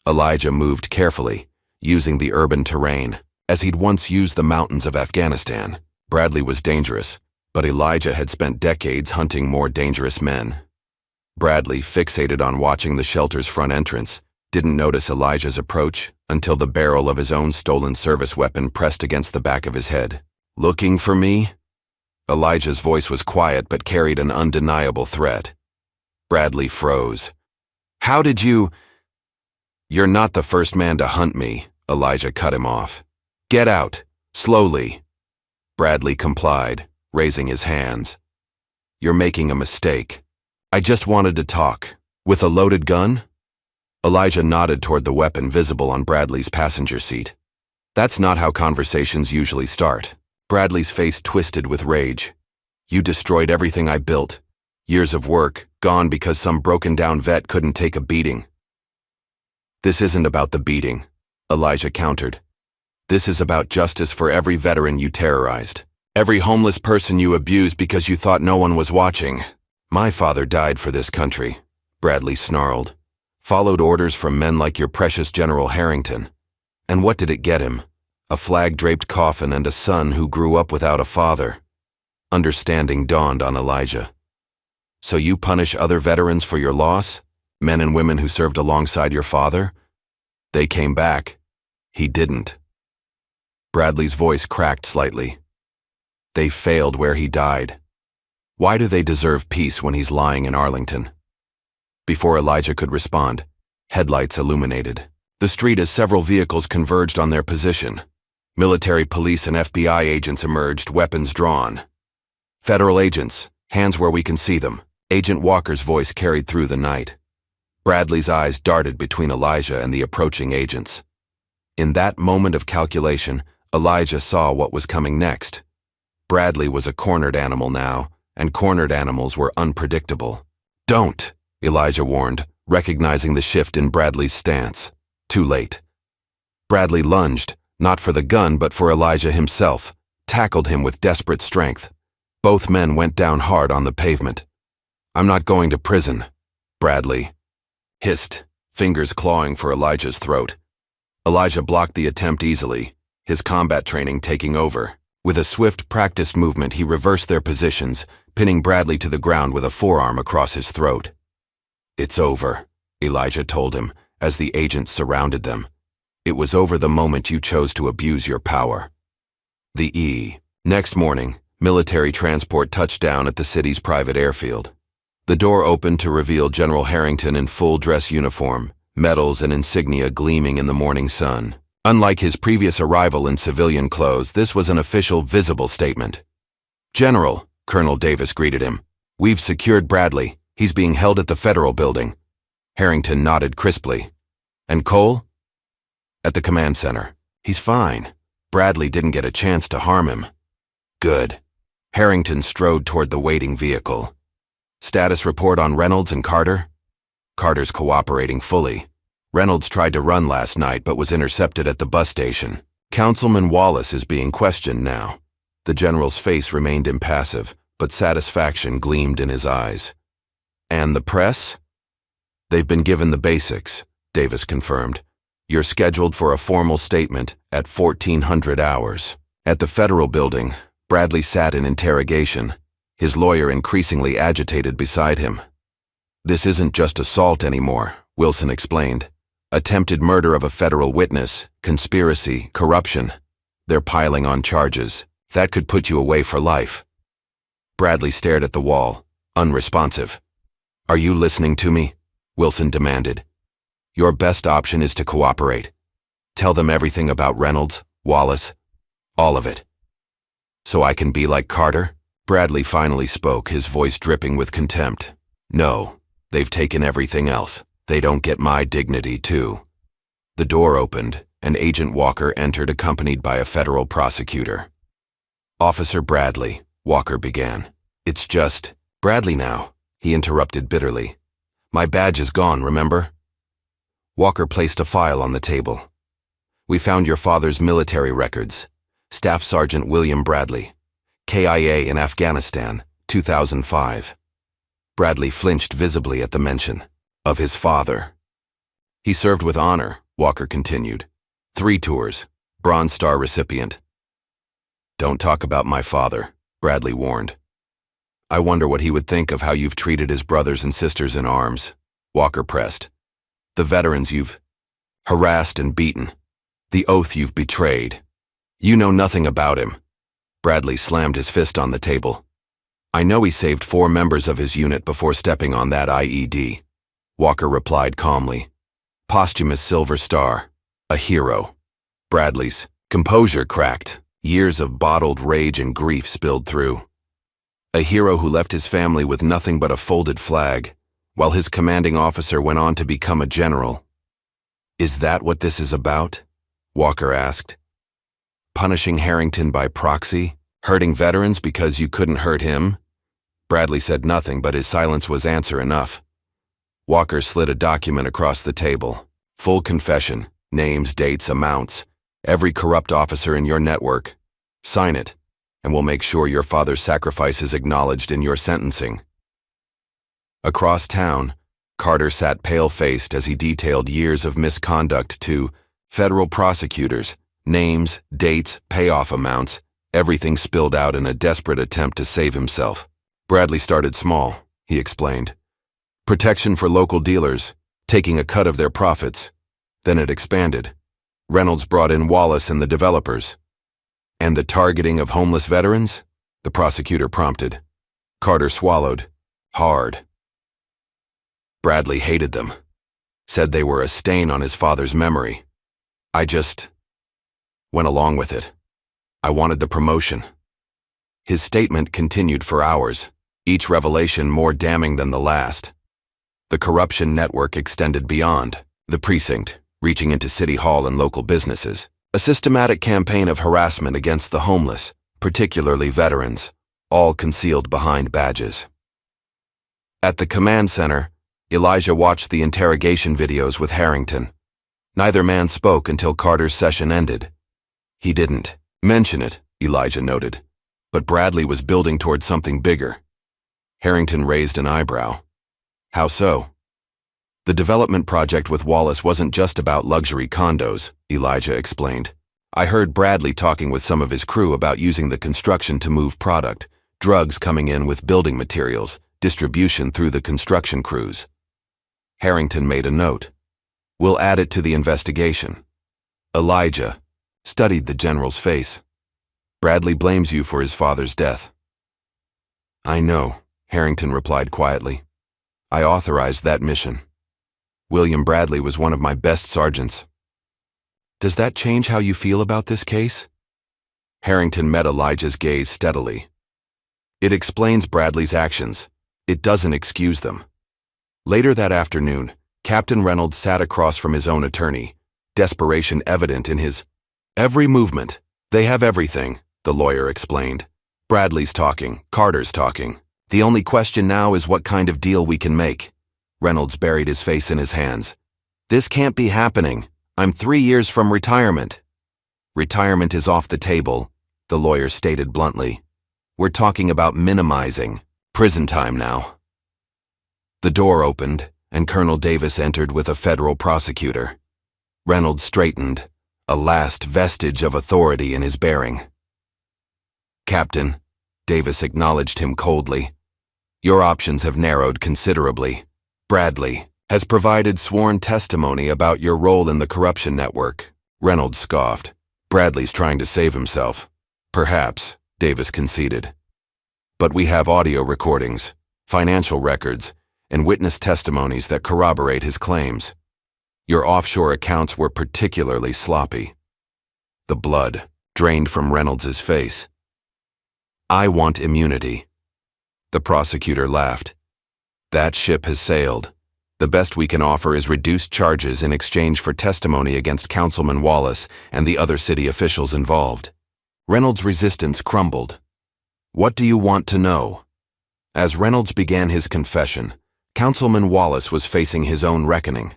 Elijah moved carefully, using the urban terrain, as he'd once used the mountains of Afghanistan. Bradley was dangerous, but Elijah had spent decades hunting more dangerous men. Bradley, fixated on watching the shelter's front entrance, didn't notice Elijah's approach until the barrel of his own stolen service weapon pressed against the back of his head. "Looking for me?" Elijah's voice was quiet but carried an undeniable threat. Bradley froze. "How did you—" "You're not the first man to hunt me," Elijah cut him off. "Get out, slowly." Bradley complied, raising his hands. "You're making a mistake. I just wanted to talk. With a loaded gun?" Elijah nodded toward the weapon visible on Bradley's passenger seat. "That's not how conversations usually start." Bradley's face twisted with rage. "You destroyed everything I built. Years of work, gone because some broken-down vet couldn't take a beating." "This isn't about the beating," Elijah countered. "This is about justice for every veteran you terrorized. Every homeless person you abused because you thought no one was watching. My father died for this country," Bradley snarled. "Followed orders from men like your precious General Harrington. And what did it get him? A flag-draped coffin and a son who grew up without a father." Understanding dawned on Elijah. "So you punish other veterans for your loss? Men and women who served alongside your father? They came back. He didn't." Bradley's voice cracked slightly. "They failed where he died. Why do they deserve peace when he's lying in Arlington?" Before Elijah could respond, headlights illuminated the street as several vehicles converged on their position. Military, police, and FBI agents emerged, weapons drawn. "Federal agents, hands where we can see them," Agent Walker's voice carried through the night. Bradley's eyes darted between Elijah and the approaching agents. In that moment of calculation, Elijah saw what was coming next. Bradley was a cornered animal now, and cornered animals were unpredictable. "Don't," Elijah warned, recognizing the shift in Bradley's stance. Too late. Bradley lunged, not for the gun but for Elijah himself, tackled him with desperate strength. Both men went down hard on the pavement. "I'm not going to prison," Bradley hissed, fingers clawing for Elijah's throat. Elijah blocked the attempt easily, his combat training taking over. With a swift, practiced movement, he reversed their positions, pinning Bradley to the ground with a forearm across his throat. "It's over," Elijah told him, as the agents surrounded them. "It was over the moment you chose to abuse your power." Next morning, military transport touched down at the city's private airfield. The door opened to reveal General Harrington in full dress uniform, medals and insignia gleaming in the morning sun. Unlike his previous arrival in civilian clothes, this was an official, visible statement. "General," Colonel Davis greeted him, "we've secured Bradley. He's being held at the Federal Building." Harrington nodded crisply. "And Cole?" "At the command center. He's fine. Bradley didn't get a chance to harm him." "Good." Harrington strode toward the waiting vehicle. "Status report on Reynolds and Carter?" "Carter's cooperating fully. Reynolds tried to run last night but was intercepted at the bus station. Councilman Wallace is being questioned now." The general's face remained impassive, but satisfaction gleamed in his eyes. "And the press?" "They've been given the basics," Davis confirmed. "You're scheduled for a formal statement at 1400 hours. At the Federal Building, Bradley sat in interrogation, his lawyer increasingly agitated beside him. "This isn't just assault anymore," Wilson explained. "Attempted murder of a federal witness, conspiracy, corruption. They're piling on charges. That could put you away for life." Bradley stared at the wall, unresponsive. "Are you listening to me?" Wilson demanded. "Your best option is to cooperate. Tell them everything about Reynolds, Wallace, all of it." "So I can be like Carter?" Bradley finally spoke, his voice dripping with contempt. "No, they've taken everything else. They don't get my dignity, too." The door opened, and Agent Walker entered accompanied by a federal prosecutor. "Officer Bradley," Walker began. "It's just Bradley now," he interrupted bitterly. "My badge is gone, remember?" Walker placed a file on the table. "We found your father's military records. Staff Sergeant William Bradley, KIA in Afghanistan, 2005. Bradley flinched visibly at the mention of his father. "He served with honor," Walker continued. 3 tours, Bronze Star recipient. Don't talk about my father, Bradley warned. I wonder what he would think of how you've treated his brothers and sisters in arms, Walker pressed. The veterans you've harassed and beaten. The oath you've betrayed. You know nothing about him. Bradley slammed his fist on the table. I know he saved 4 members of his unit before stepping on that IED. Walker replied calmly. Posthumous Silver Star. A hero. Bradley's composure cracked. Years of bottled rage and grief spilled through. A hero who left his family with nothing but a folded flag, while his commanding officer went on to become a general. Is that what this is about? Walker asked. Punishing Harrington by proxy? Hurting veterans because you couldn't hurt him? Bradley said nothing, but his silence was answer enough. Walker slid a document across the table. Full confession, names, dates, amounts. Every corrupt officer in your network. Sign it, and we'll make sure your father's sacrifice is acknowledged in your sentencing. Across town, Carter sat pale-faced as he detailed years of misconduct to federal prosecutors, names, dates, payoff amounts, everything spilled out in a desperate attempt to save himself. Bradley started small, he explained. Protection for local dealers, taking a cut of their profits. Then it expanded. Reynolds brought in Wallace and the developers. And the targeting of homeless veterans? The prosecutor prompted. Carter swallowed. Hard. Bradley hated them. Said they were a stain on his father's memory. I just went along with it. I wanted the promotion. His statement continued for hours, each revelation more damning than the last. The corruption network extended beyond the precinct, reaching into City Hall and local businesses. A systematic campaign of harassment against the homeless, particularly veterans, all concealed behind badges. At the command center, Elijah watched the interrogation videos with Harrington. Neither man spoke until Carter's session ended. He didn't mention it, Elijah noted, but Bradley was building toward something bigger. Harrington raised an eyebrow. How so? The development project with Wallace wasn't just about luxury condos, Elijah explained. I heard Bradley talking with some of his crew about using the construction to move product, drugs coming in with building materials, distribution through the construction crews. Harrington made a note. We'll add it to the investigation. Elijah studied the general's face. Bradley blames you for his father's death. I know, Harrington replied quietly. I authorized that mission. William Bradley was one of my best sergeants. Does that change how you feel about this case? Harrington met Elijah's gaze steadily. It explains Bradley's actions. It doesn't excuse them. Later that afternoon, Captain Reynolds sat across from his own attorney, desperation evident in his every movement. They have everything, the lawyer explained. Bradley's talking, Carter's talking. The only question now is what kind of deal we can make. Reynolds buried his face in his hands. This can't be happening. I'm 3 years from retirement. Retirement is off the table, the lawyer stated bluntly. We're talking about minimizing prison time now. The door opened, and Colonel Davis entered with a federal prosecutor. Reynolds straightened, a last vestige of authority in his bearing. Captain, Davis acknowledged him coldly. Your options have narrowed considerably. Bradley has provided sworn testimony about your role in the corruption network. Reynolds scoffed. Bradley's trying to save himself. Perhaps, Davis conceded. But we have audio recordings, financial records, and witness testimonies that corroborate his claims. Your offshore accounts were particularly sloppy. The blood drained from Reynolds's face. I want immunity. The prosecutor laughed. That ship has sailed. The best we can offer is reduced charges in exchange for testimony against Councilman Wallace and the other city officials involved. Reynolds' resistance crumbled. What do you want to know? As Reynolds began his confession, Councilman Wallace was facing his own reckoning.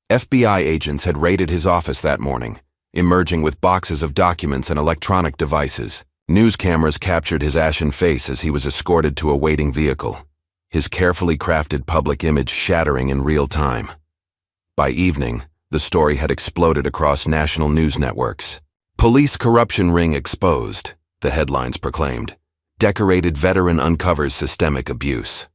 FBI agents had raided his office that morning, emerging with boxes of documents and electronic devices. News cameras captured his ashen face as he was escorted to a waiting vehicle, his carefully crafted public image shattering in real time. By evening, the story had exploded across national news networks. Police corruption ring exposed. the headlines proclaimed. Decorated veteran uncovers systemic abuse.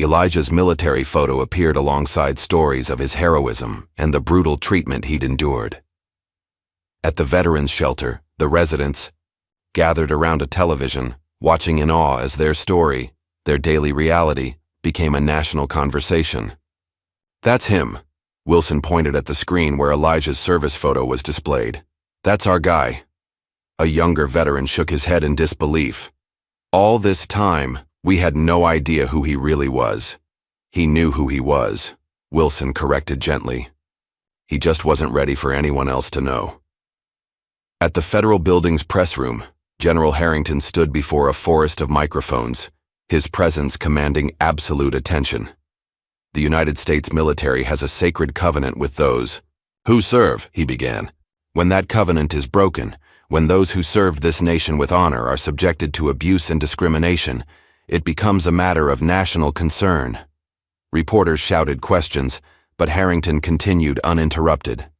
Elijah's military photo appeared alongside stories of his heroism and the brutal treatment he'd endured. At the veterans' shelter, the residents gathered around a television, watching in awe as their story, their daily reality, became a national conversation. "That's him," Wilson pointed at the screen where Elijah's service photo was displayed. "That's our guy." A younger veteran shook his head in disbelief. "All this time, we had no idea who he really was." "He knew who he was," Wilson corrected gently. "He just wasn't ready for anyone else to know." At the federal building's press room, General Harrington stood before a forest of microphones, his presence commanding absolute attention. "The United States military has a sacred covenant with those who serve," he began. "When that covenant is broken, when those who served this nation with honor are subjected to abuse and discrimination, it becomes a matter of national concern." Reporters shouted questions, but Harrington continued uninterrupted.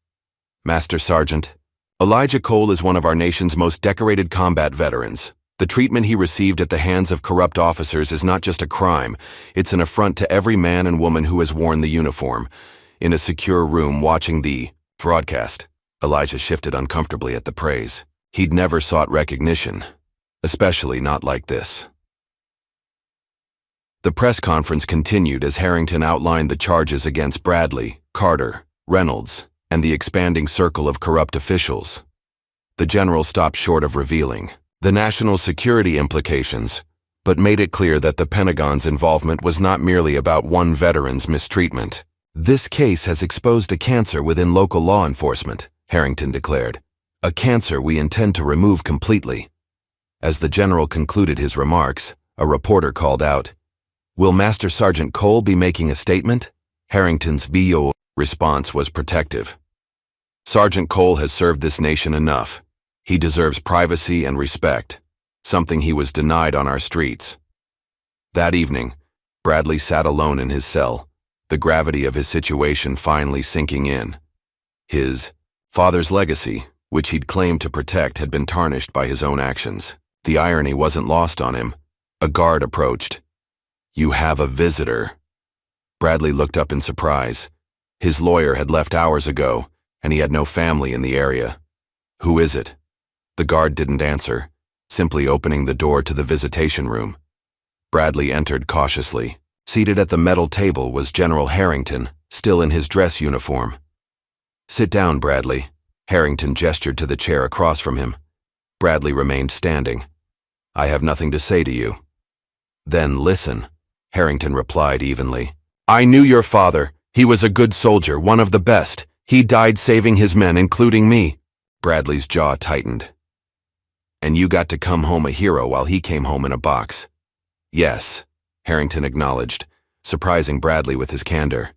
"Master Sergeant, Elijah Cole is one of our nation's most decorated combat veterans. The treatment he received at the hands of corrupt officers is not just a crime, it's an affront to every man and woman who has worn the uniform." In a secure room watching the broadcast, Elijah shifted uncomfortably at the praise. He'd never sought recognition, especially not like this. The press conference continued as Harrington outlined the charges against Bradley, Carter, Reynolds, and the expanding circle of corrupt officials. The general stopped short of revealing the national security implications, but made it clear that the Pentagon's involvement was not merely about one veteran's mistreatment. "This case has exposed a cancer within local law enforcement," Harrington declared. "A cancer we intend to remove completely." As the general concluded his remarks, a reporter called out, "Will Master Sergeant Cole be making a statement?" Harrington's BO response was protective. "Sergeant Cole has served this nation enough. He deserves privacy and respect, something he was denied on our streets." That evening, Bradley sat alone in his cell, the gravity of his situation finally sinking in. His father's legacy, which he'd claimed to protect, had been tarnished by his own actions. The irony wasn't lost on him. A guard approached. "You have a visitor." Bradley looked up in surprise. His lawyer had left hours ago, and he had no family in the area. "Who is it?" The guard didn't answer, simply opening the door to the visitation room. Bradley entered cautiously. Seated at the metal table was General Harrington, still in his dress uniform. "Sit down, Bradley." Harrington gestured to the chair across from him. Bradley remained standing. "I have nothing to say to you." "Then listen," Harrington replied evenly. "I knew your father. He was a good soldier, one of the best. He died saving his men, including me." Bradley's jaw tightened. "And you got to come home a hero while he came home in a box." "Yes," Harrington acknowledged, surprising Bradley with his candor.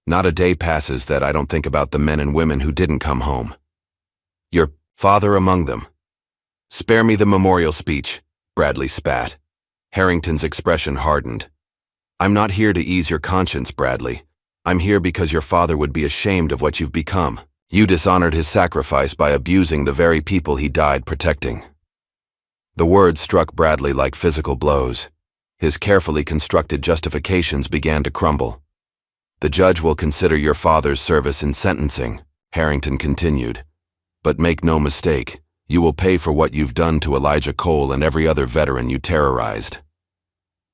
"Not a day passes that I don't think about the men and women who didn't come home. Your father among them." "Spare me the memorial speech," Bradley spat. Harrington's expression hardened. "I'm not here to ease your conscience, Bradley. I'm here because your father would be ashamed of what you've become. You dishonored his sacrifice by abusing the very people he died protecting." The words struck Bradley like physical blows. His carefully constructed justifications began to crumble. "The judge will consider your father's service in sentencing," Harrington continued. "But make no mistake, you will pay for what you've done to Elijah Cole and every other veteran you terrorized."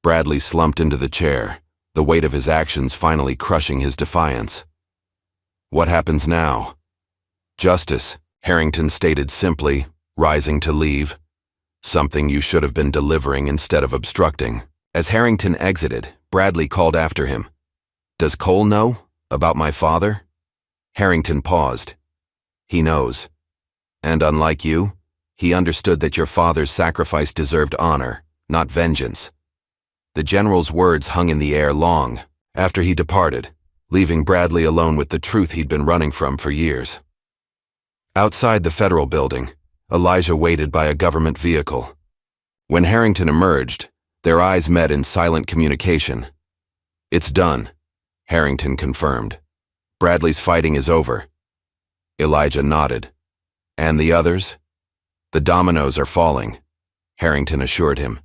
Bradley slumped into the chair, the weight of his actions finally crushing his defiance. "What happens now?" "Justice," Harrington stated simply, rising to leave. "Something you should have been delivering instead of obstructing." As Harrington exited, Bradley called after him. "Does Cole know about my father?" Harrington paused. "He knows. And unlike you, he understood that your father's sacrifice deserved honor, not vengeance." The general's words hung in the air long after he departed, leaving Bradley alone with the truth he'd been running from for years. Outside the federal building, Elijah waited by a government vehicle. When Harrington emerged, their eyes met in silent communication. "It's done," Harrington confirmed. "Bradley's fighting is over." Elijah nodded. "And the others?" The dominoes are falling, Harrington assured him.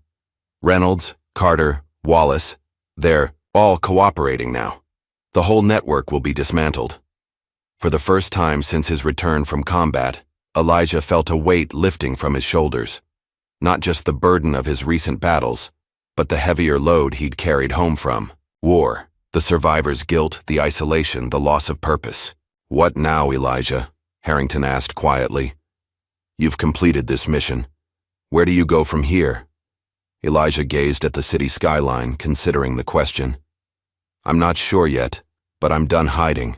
Reynolds, Carter, Wallace, they're all cooperating now. The whole network will be dismantled. For the first time since his return from combat, Elijah felt a weight lifting from his shoulders. Not just the burden of his recent battles, but the heavier load he'd carried home from war, the survivor's guilt, the isolation, the loss of purpose. What now, Elijah? Harrington asked quietly. You've completed this mission. Where do you go from here? Elijah gazed at the city skyline, considering the question. I'm not sure yet, but I'm done hiding.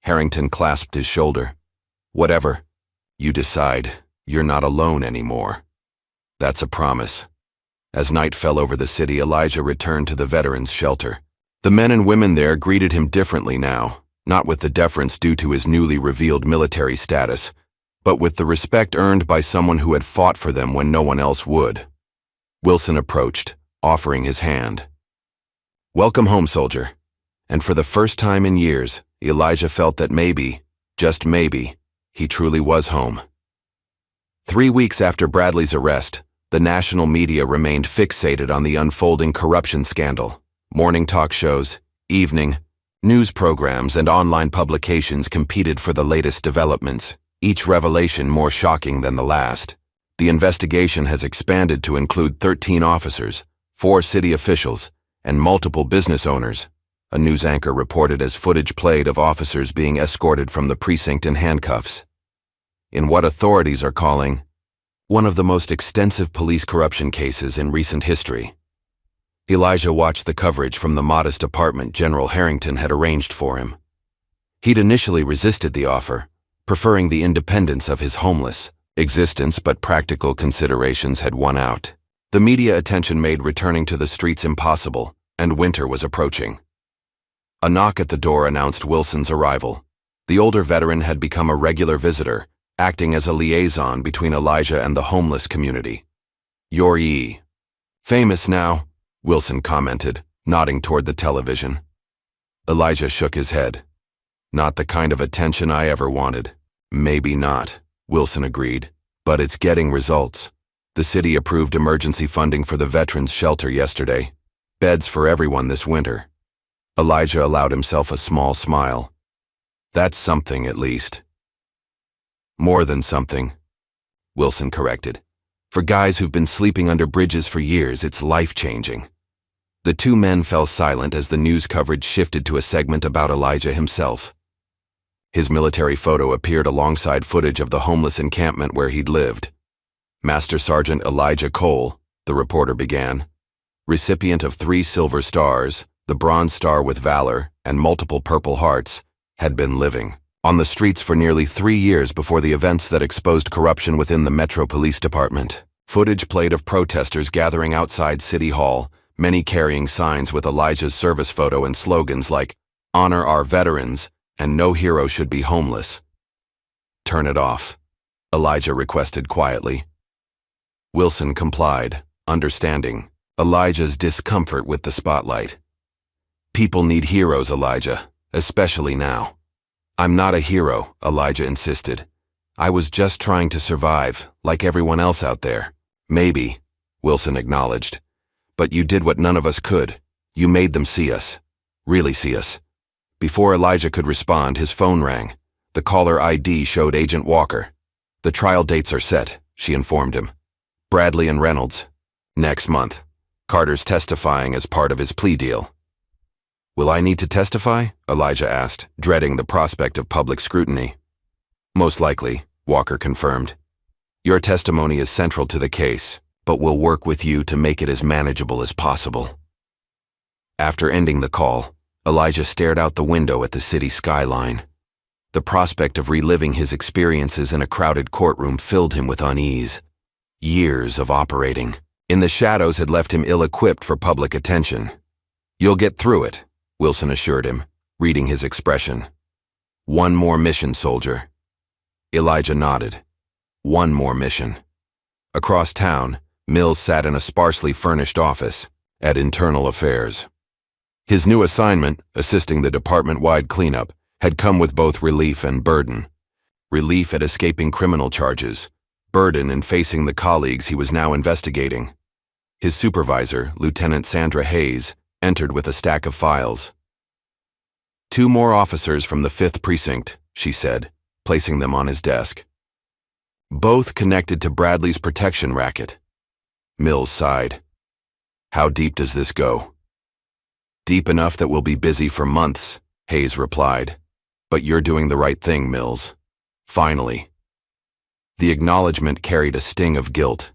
Harrington clasped his shoulder. Whatever. You decide. You're not alone anymore. That's a promise. As night fell over the city, Elijah returned to the veterans' shelter. The men and women there greeted him differently now, not with the deference due to his newly revealed military status, but with the respect earned by someone who had fought for them when no one else would. Wilson approached, offering his hand. Welcome home, soldier. And for the first time in years, Elijah felt that maybe, just maybe, he truly was home. 3 weeks after Bradley's arrest, the national media remained fixated on the unfolding corruption scandal. Morning talk shows, evening, news programs, and online publications competed for the latest developments, each revelation more shocking than the last. The investigation has expanded to include 13 officers, 4 city officials, and multiple business owners, a news anchor reported as footage played of officers being escorted from the precinct in handcuffs. In what authorities are calling one of the most extensive police corruption cases in recent history. Elijah watched the coverage from the modest apartment General Harrington had arranged for him. He'd initially resisted the offer, preferring the independence of his homeless existence, but practical considerations had won out. The media attention made returning to the streets impossible, and winter was approaching. A knock at the door announced Wilson's arrival. The older veteran had become a regular visitor, acting as a liaison between Elijah and the homeless community. You're famous now, Wilson commented, nodding toward the television. Elijah shook his head. Not the kind of attention I ever wanted. Maybe not, Wilson agreed, but it's getting results. The city approved emergency funding for the veterans' shelter yesterday. Beds for everyone this winter. Elijah allowed himself a small smile. That's something, at least. More than something, Wilson corrected. For guys who've been sleeping under bridges for years, it's life-changing. The two men fell silent as the news coverage shifted to a segment about Elijah himself. His military photo appeared alongside footage of the homeless encampment where he'd lived. Master Sergeant Elijah Cole, the reporter began, recipient of 3 silver stars, the Bronze Star with Valor, and multiple Purple Hearts, had been living on the streets for nearly 3 years before the events that exposed corruption within the Metro Police Department. Footage played of protesters gathering outside City Hall, many carrying signs with Elijah's service photo and slogans like, "Honor our veterans," and "No hero should be homeless." Turn it off, Elijah requested quietly. Wilson complied, understanding Elijah's discomfort with the spotlight. People need heroes, Elijah, especially now. I'm not a hero, Elijah insisted. I was just trying to survive, like everyone else out there. Maybe, Wilson acknowledged. But you did what none of us could. You made them see us. Really see us. Before Elijah could respond, his phone rang. The caller ID showed Agent Walker. The trial dates are set, she informed him. Bradley and Reynolds. Next month. Carter's testifying as part of his plea deal. Will I need to testify? Elijah asked, dreading the prospect of public scrutiny. Most likely, Walker confirmed. Your testimony is central to the case, but we'll work with you to make it as manageable as possible. After ending the call, Elijah stared out the window at the city skyline. The prospect of reliving his experiences in a crowded courtroom filled him with unease. Years of operating in the shadows had left him ill-equipped for public attention. You'll get through it, Wilson assured him, reading his expression. One more mission, soldier. Elijah nodded. One more mission. Across town, Mills sat in a sparsely furnished office at Internal Affairs. His new assignment, assisting the department-wide cleanup, had come with both relief and burden. Relief at escaping criminal charges, burden in facing the colleagues he was now investigating. His supervisor, Lieutenant Sandra Hayes, entered with a stack of files. "2 more officers from the 5th Precinct," she said, placing them on his desk. "Both connected to Bradley's protection racket." Mills sighed. "How deep does this go?" "Deep enough that we'll be busy for months," Hayes replied. "But you're doing the right thing, Mills. Finally." The acknowledgement carried a sting of guilt.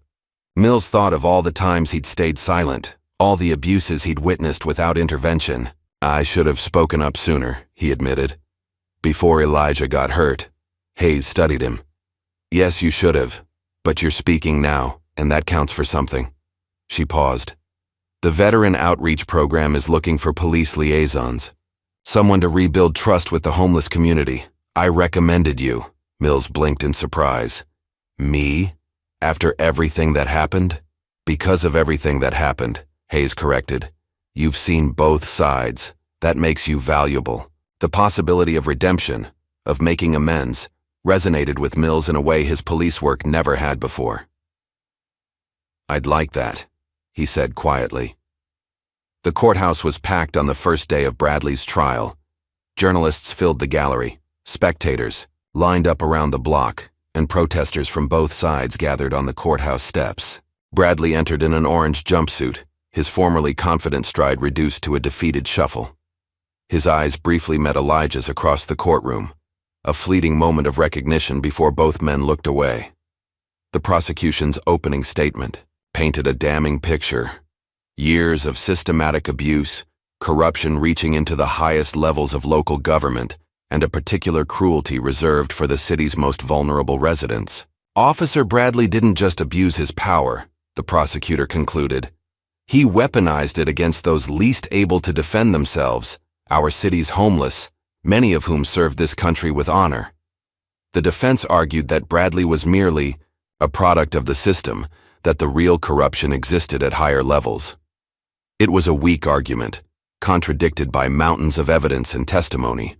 Mills thought of all the times he'd stayed silent, all the abuses he'd witnessed without intervention. "I should have spoken up sooner," he admitted. "Before Elijah got hurt." Hayes studied him. "Yes, you should have, but you're speaking now, and that counts for something." She paused. "The Veteran Outreach Program is looking for police liaisons. Someone to rebuild trust with the homeless community. I recommended you." Mills blinked in surprise. "Me? After everything that happened?" "Because of everything that happened," Hayes corrected. "You've seen both sides. That makes you valuable." The possibility of redemption, of making amends, resonated with Mills in a way his police work never had before. "I'd like that," he said quietly. The courthouse was packed on the first day of Bradley's trial. Journalists filled the gallery, spectators lined up around the block, and protesters from both sides gathered on the courthouse steps. Bradley entered in an orange jumpsuit, his formerly confident stride reduced to a defeated shuffle. His eyes briefly met Elijah's across the courtroom, a fleeting moment of recognition before both men looked away. The prosecution's opening statement painted a damning picture. Years of systematic abuse, corruption reaching into the highest levels of local government, and a particular cruelty reserved for the city's most vulnerable residents. Officer Bradley didn't just abuse his power, the prosecutor concluded. He weaponized it against those least able to defend themselves, our city's homeless, many of whom served this country with honor. The defense argued that Bradley was merely a product of the system, that the real corruption existed at higher levels. It was a weak argument, contradicted by mountains of evidence and testimony.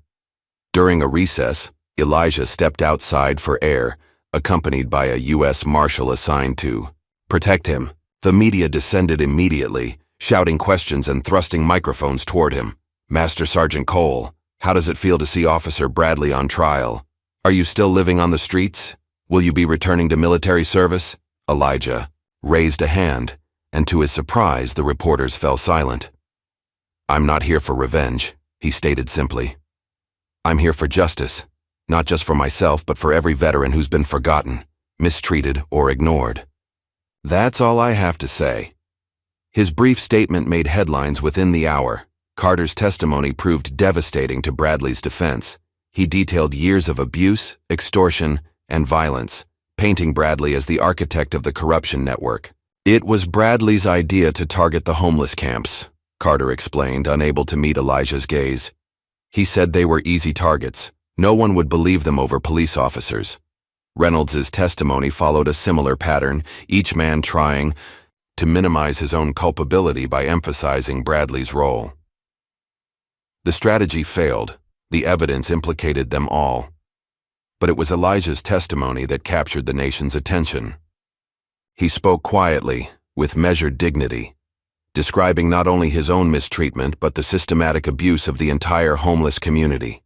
During a recess, Elijah stepped outside for air, accompanied by a U.S. Marshal assigned to protect him. The media descended immediately, shouting questions and thrusting microphones toward him. "Master Sergeant Cole, how does it feel to see Officer Bradley on trial? Are you still living on the streets? Will you be returning to military service?" Elijah raised a hand, and to his surprise, the reporters fell silent. "I'm not here for revenge," he stated simply. "I'm here for justice, not just for myself, but for every veteran who's been forgotten, mistreated, or ignored. That's all I have to say." His brief statement made headlines within the hour. Carter's testimony proved devastating to Bradley's defense. He detailed years of abuse, extortion, and violence, painting Bradley as the architect of the corruption network. "It was Bradley's idea to target the homeless camps," Carter explained, unable to meet Elijah's gaze. "He said they were easy targets. No one would believe them over police officers." Reynolds's testimony followed a similar pattern, each man trying to minimize his own culpability by emphasizing Bradley's role. The strategy failed. The evidence implicated them all. But it was Elijah's testimony that captured the nation's attention. He spoke quietly, with measured dignity, describing not only his own mistreatment but the systematic abuse of the entire homeless community.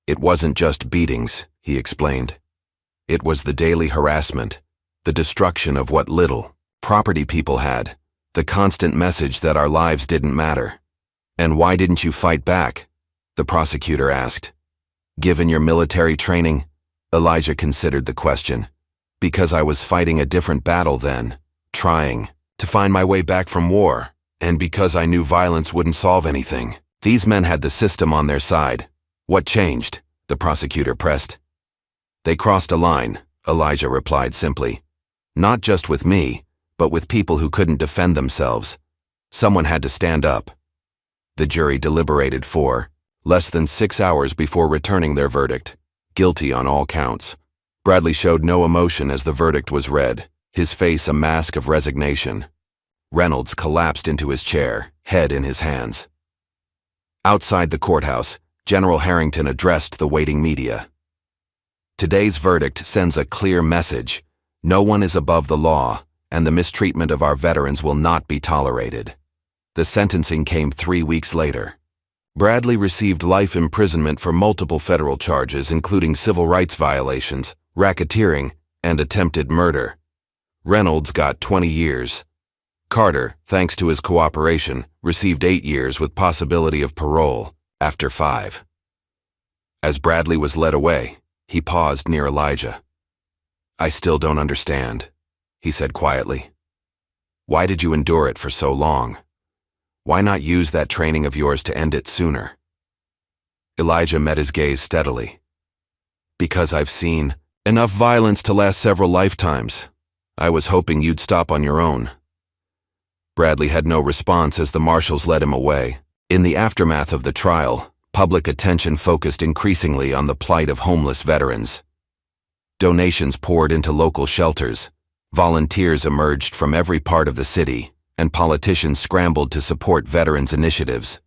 "It wasn't just beatings," he explained. "It was the daily harassment, the destruction of what little property people had, the constant message that our lives didn't matter." "And why didn't you fight back?" the prosecutor asked. "Given your military training?" Elijah considered the question. "Because I was fighting a different battle then, trying to find my way back from war, and because I knew violence wouldn't solve anything. These men had the system on their side." "What changed?" the prosecutor pressed. "They crossed a line," Elijah replied simply. "Not just with me, but with people who couldn't defend themselves. Someone had to stand up." The jury deliberated for less than 6 hours before returning their verdict, guilty on all counts. Bradley showed no emotion as the verdict was read, his face a mask of resignation. Reynolds collapsed into his chair, head in his hands. Outside the courthouse, General Harrington addressed the waiting media. "Today's verdict sends a clear message. No one is above the law, and the mistreatment of our veterans will not be tolerated. The sentencing came 3 weeks later. Bradley received life imprisonment for multiple federal charges, including civil rights violations, racketeering, and attempted murder. Reynolds got 20 years. Carter, thanks to his cooperation, received 8 years with possibility of parole after 5. As Bradley was led away, he paused near Elijah. "I still don't understand," he said quietly. "Why did you endure it for so long? Why not use that training of yours to end it sooner?" Elijah met his gaze steadily. "Because I've seen enough violence to last several lifetimes. I was hoping you'd stop on your own." Bradley had no response as the marshals led him away. In the aftermath of the trial, public attention focused increasingly on the plight of homeless veterans. Donations poured into local shelters, volunteers emerged from every part of the city, and politicians scrambled to support veterans' initiatives.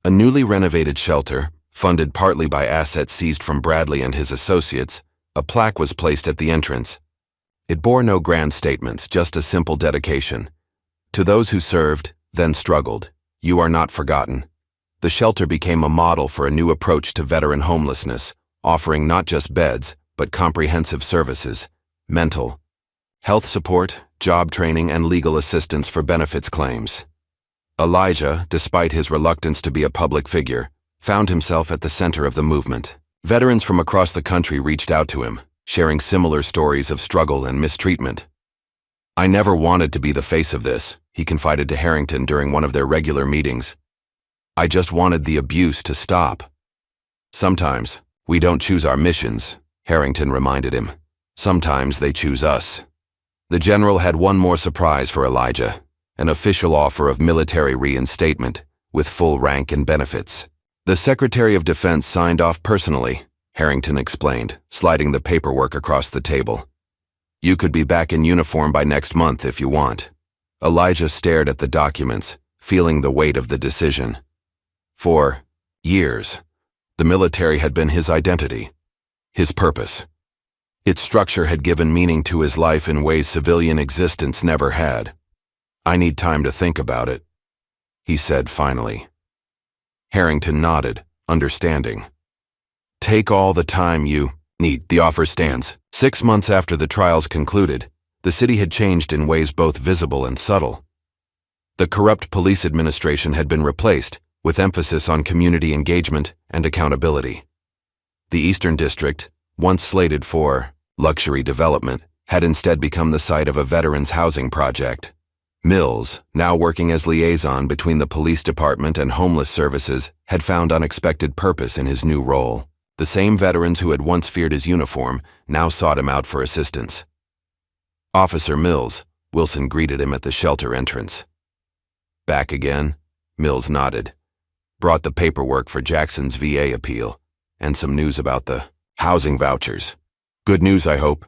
A newly renovated shelter, funded partly by assets seized from Bradley and his associates, a plaque was placed at the entrance. It bore no grand statements, just a simple dedication. "To those who served, then struggled, you are not forgotten." The shelter became a model for a new approach to veteran homelessness, offering not just beds, but comprehensive services, mental health support, job training, and legal assistance for benefits claims. Elijah, despite his reluctance to be a public figure, found himself at the center of the movement. Veterans from across the country reached out to him, sharing similar stories of struggle and mistreatment. "I never wanted to be the face of this," he confided to Harrington during one of their regular meetings. "I just wanted the abuse to stop." "Sometimes, we don't choose our missions," Harrington reminded him. "Sometimes they choose us." The general had one more surprise for Elijah, an official offer of military reinstatement, with full rank and benefits. "The Secretary of Defense signed off personally," Harrington explained, sliding the paperwork across the table. "You could be back in uniform by next month if you want." Elijah stared at the documents, feeling the weight of the decision. For years, the military had been his identity, his purpose. Its structure had given meaning to his life in ways civilian existence never had. "I need time to think about it," he said finally. Harrington nodded, understanding. "Take all the time you need. The offer stands." 6 months after the trials concluded, the city had changed in ways both visible and subtle. The corrupt police administration had been replaced, with emphasis on community engagement and accountability. The Eastern District, once slated for luxury development, had instead become the site of a veterans' housing project. Mills, now working as liaison between the police department and homeless services, had found unexpected purpose in his new role. The same veterans who had once feared his uniform now sought him out for assistance. "Officer Mills," Wilson greeted him at the shelter entrance. "Back again?" Mills nodded. "Brought the paperwork for Jackson's VA appeal, and some news about the housing vouchers. Good news, I hope."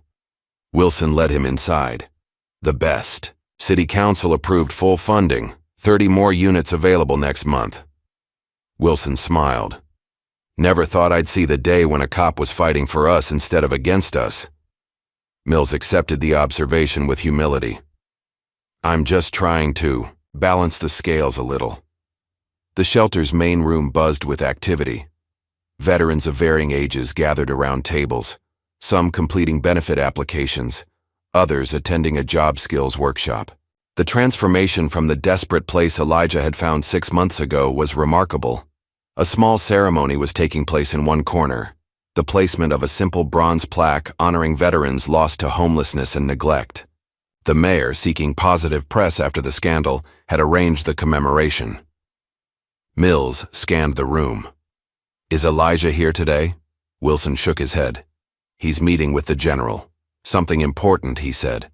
Wilson led him inside. "The best. City Council approved full funding, 30 more units available next month." Wilson smiled. "Never thought I'd see the day when a cop was fighting for us instead of against us." Mills accepted the observation with humility. "I'm just trying to balance the scales a little." The shelter's main room buzzed with activity. Veterans of varying ages gathered around tables, some completing benefit applications, others attending a job skills workshop. The transformation from the desperate place Elijah had found 6 months ago was remarkable. A small ceremony was taking place in one corner, the placement of a simple bronze plaque honoring veterans lost to homelessness and neglect. The mayor, seeking positive press after the scandal, had arranged the commemoration. Mills scanned the room. "Is Elijah here today?" Wilson shook his head. "He's meeting with the general. Something important," he said.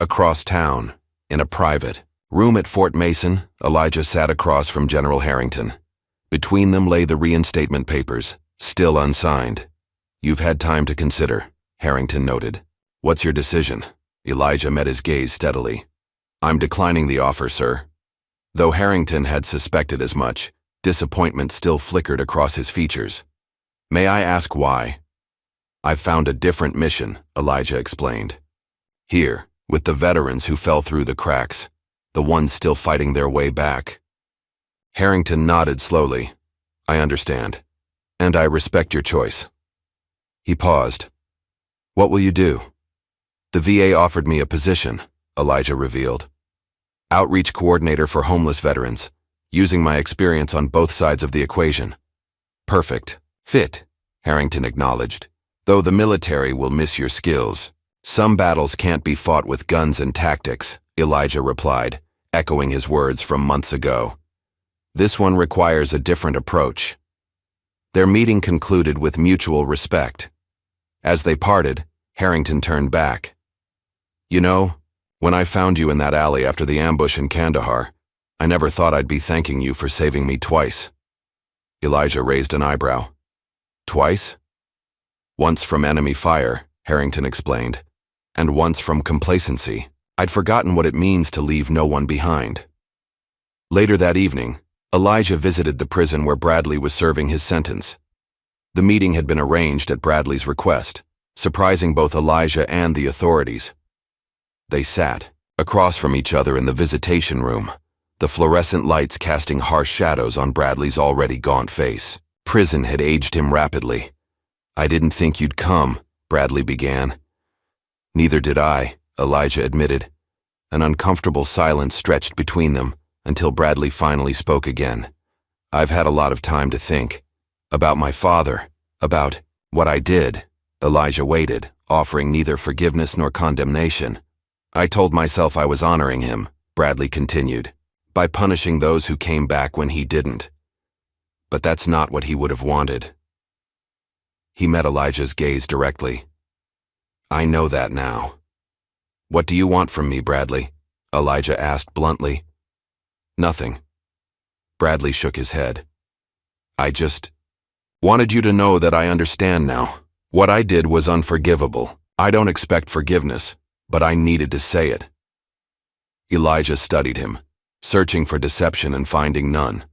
Across town, in a private room at Fort Mason, Elijah sat across from General Harrington. Between them lay the reinstatement papers, still unsigned. "You've had time to consider," Harrington noted. "What's your decision?" Elijah met his gaze steadily. "I'm declining the offer, sir." Though Harrington had suspected as much, disappointment still flickered across his features. "May I ask why?" "I've found a different mission," Elijah explained. Here, with the veterans who fell through the cracks, the ones still fighting their way back. Harrington nodded slowly. I understand, and I respect your choice. He paused. What will you do? The VA offered me a position, Elijah revealed. Outreach coordinator for homeless veterans, using my experience on both sides of the equation. Perfect fit, Harrington acknowledged. Though the military will miss your skills. Some battles can't be fought with guns and tactics, Elijah replied, echoing his words from months ago. This one requires a different approach. Their meeting concluded with mutual respect. As they parted, Harrington turned back. You know, when I found you in that alley after the ambush in Kandahar, I never thought I'd be thanking you for saving me twice. Elijah raised an eyebrow. Twice? Once from enemy fire, Harrington explained, and once from complacency. I'd forgotten what it means to leave no one behind. Later that evening, Elijah visited the prison where Bradley was serving his sentence. The meeting had been arranged at Bradley's request, surprising both Elijah and the authorities. They sat, across from each other in the visitation room, the fluorescent lights casting harsh shadows on Bradley's already gaunt face. Prison had aged him rapidly. I didn't think you'd come, Bradley began. Neither did I, Elijah admitted. An uncomfortable silence stretched between them until Bradley finally spoke again. I've had a lot of time to think. About my father, about what I did. Elijah waited, offering neither forgiveness nor condemnation. I told myself I was honoring him, Bradley continued, by punishing those who came back when he didn't. But that's not what he would have wanted. He met Elijah's gaze directly. I know that now. What do you want from me, Bradley? Elijah asked bluntly. Nothing. Bradley shook his head. I just wanted you to know that I understand now. What I did was unforgivable. I don't expect forgiveness, but I needed to say it. Elijah studied him, searching for deception and finding none.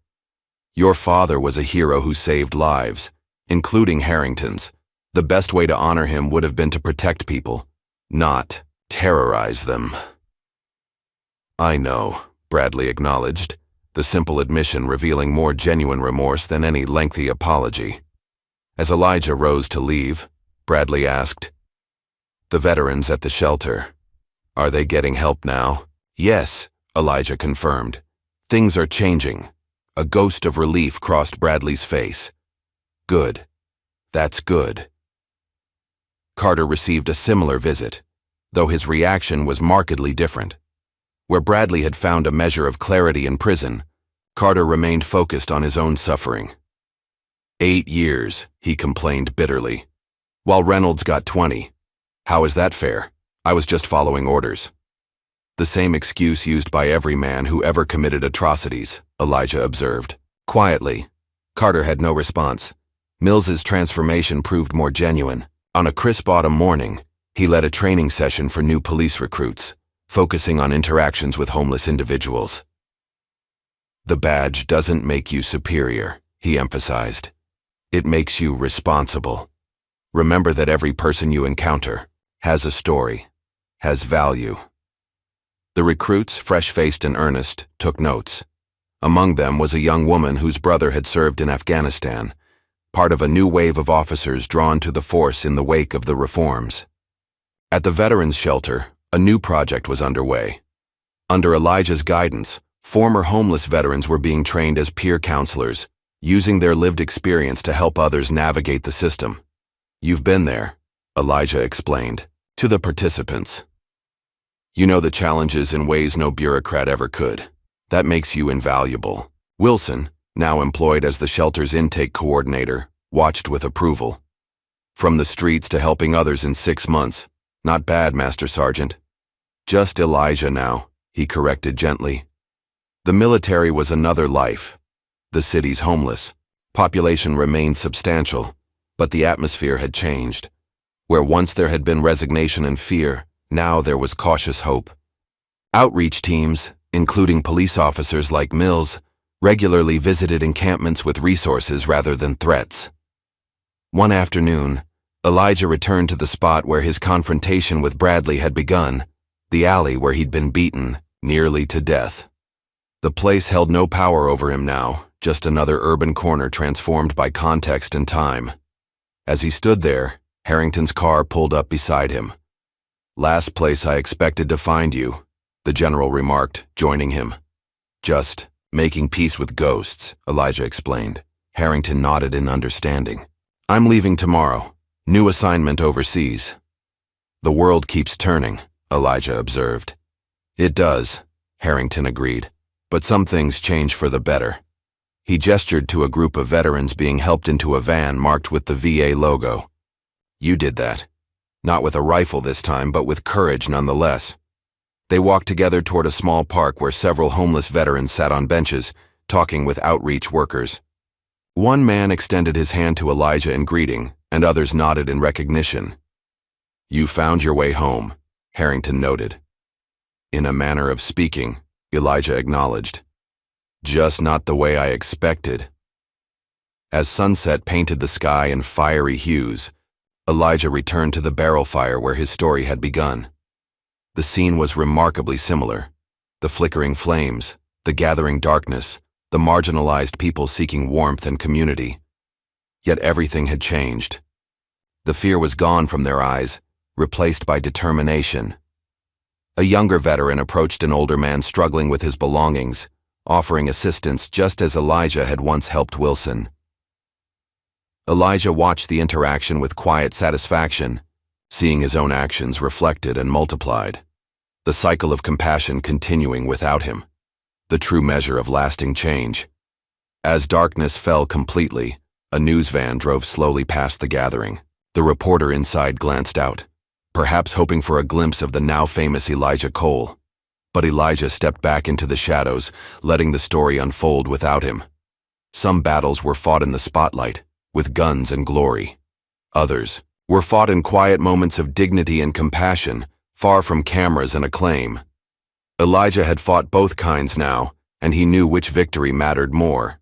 Your father was a hero who saved lives, including Harrington's. The best way to honor him would have been to protect people, not terrorize them. I know, Bradley acknowledged, the simple admission revealing more genuine remorse than any lengthy apology. As Elijah rose to leave, Bradley asked, The veterans at the shelter, are they getting help now? Yes, Elijah confirmed. Things are changing. A ghost of relief crossed Bradley's face. Good. That's good. Carter received a similar visit, though his reaction was markedly different. Where Bradley had found a measure of clarity in prison, Carter remained focused on his own suffering. 8 years, he complained bitterly, while Reynolds got 20. How is that fair? I was just following orders. The same excuse used by every man who ever committed atrocities, Elijah observed. Quietly, Carter had no response. Mills's transformation proved more genuine. On a crisp autumn morning, he led a training session for new police recruits, focusing on interactions with homeless individuals. The badge doesn't make you superior, he emphasized. It makes you responsible. Remember that every person you encounter has a story, has value. The recruits, fresh-faced and earnest, took notes. Among them was a young woman whose brother had served in Afghanistan, part of a new wave of officers drawn to the force in the wake of the reforms. At the veterans' shelter, a new project was underway. Under Elijah's guidance, former homeless veterans were being trained as peer counselors, using their lived experience to help others navigate the system. You've been there, Elijah explained, to the participants. You know the challenges in ways no bureaucrat ever could. That makes you invaluable. Wilson, now employed as the shelter's intake coordinator, watched with approval. From the streets to helping others in 6 months. Not bad, Master Sergeant. Just Elijah now, he corrected gently. The military was another life. The city's homeless. Population remained substantial, but the atmosphere had changed. Where once there had been resignation and fear, now there was cautious hope. Outreach teams, including police officers like Mills, regularly visited encampments with resources rather than threats. One afternoon, Elijah returned to the spot where his confrontation with Bradley had begun, the alley where he'd been beaten, nearly to death. The place held no power over him now, just another urban corner transformed by context and time. As he stood there, Harrington's car pulled up beside him. "Last place I expected to find you," the general remarked, joining him. "Just making peace with ghosts," Elijah explained. Harrington nodded in understanding. "I'm leaving tomorrow. New assignment overseas." "The world keeps turning," Elijah observed. "It does," Harrington agreed. "But some things change for the better." He gestured to a group of veterans being helped into a van marked with the VA logo. "You did that. Not with a rifle this time, but with courage nonetheless." They walked together toward a small park where several homeless veterans sat on benches, talking with outreach workers. One man extended his hand to Elijah in greeting, and others nodded in recognition. "You found your way home," Harrington noted. "In a manner of speaking," Elijah acknowledged. "Just not the way I expected." As sunset painted the sky in fiery hues, Elijah returned to the barrel fire where his story had begun. The scene was remarkably similar. The flickering flames, the gathering darkness, the marginalized people seeking warmth and community. Yet everything had changed. The fear was gone from their eyes, replaced by determination. A younger veteran approached an older man struggling with his belongings, offering assistance just as Elijah had once helped Wilson. Elijah watched the interaction with quiet satisfaction, seeing his own actions reflected and multiplied. The cycle of compassion continuing without him, the true measure of lasting change. As darkness fell completely, a news van drove slowly past the gathering. The reporter inside glanced out, perhaps hoping for a glimpse of the now famous Elijah Cole. But Elijah stepped back into the shadows, letting the story unfold without him. Some battles were fought in the spotlight, with guns and glory. Others were fought in quiet moments of dignity and compassion, far from cameras and acclaim. Elijah had fought both kinds now, and he knew which victory mattered more.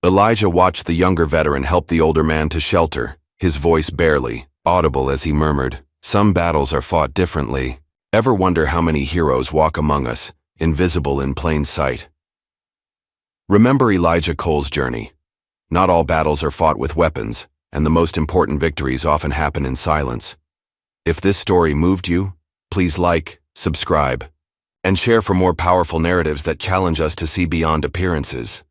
Elijah watched the younger veteran help the older man to shelter, his voice barely audible as he murmured, "Some battles are fought differently. Ever wonder how many heroes walk among us, invisible in plain sight?" Remember Elijah Cole's journey. Not all battles are fought with weapons, and the most important victories often happen in silence. If this story moved you, please like, subscribe, and share for more powerful narratives that challenge us to see beyond appearances.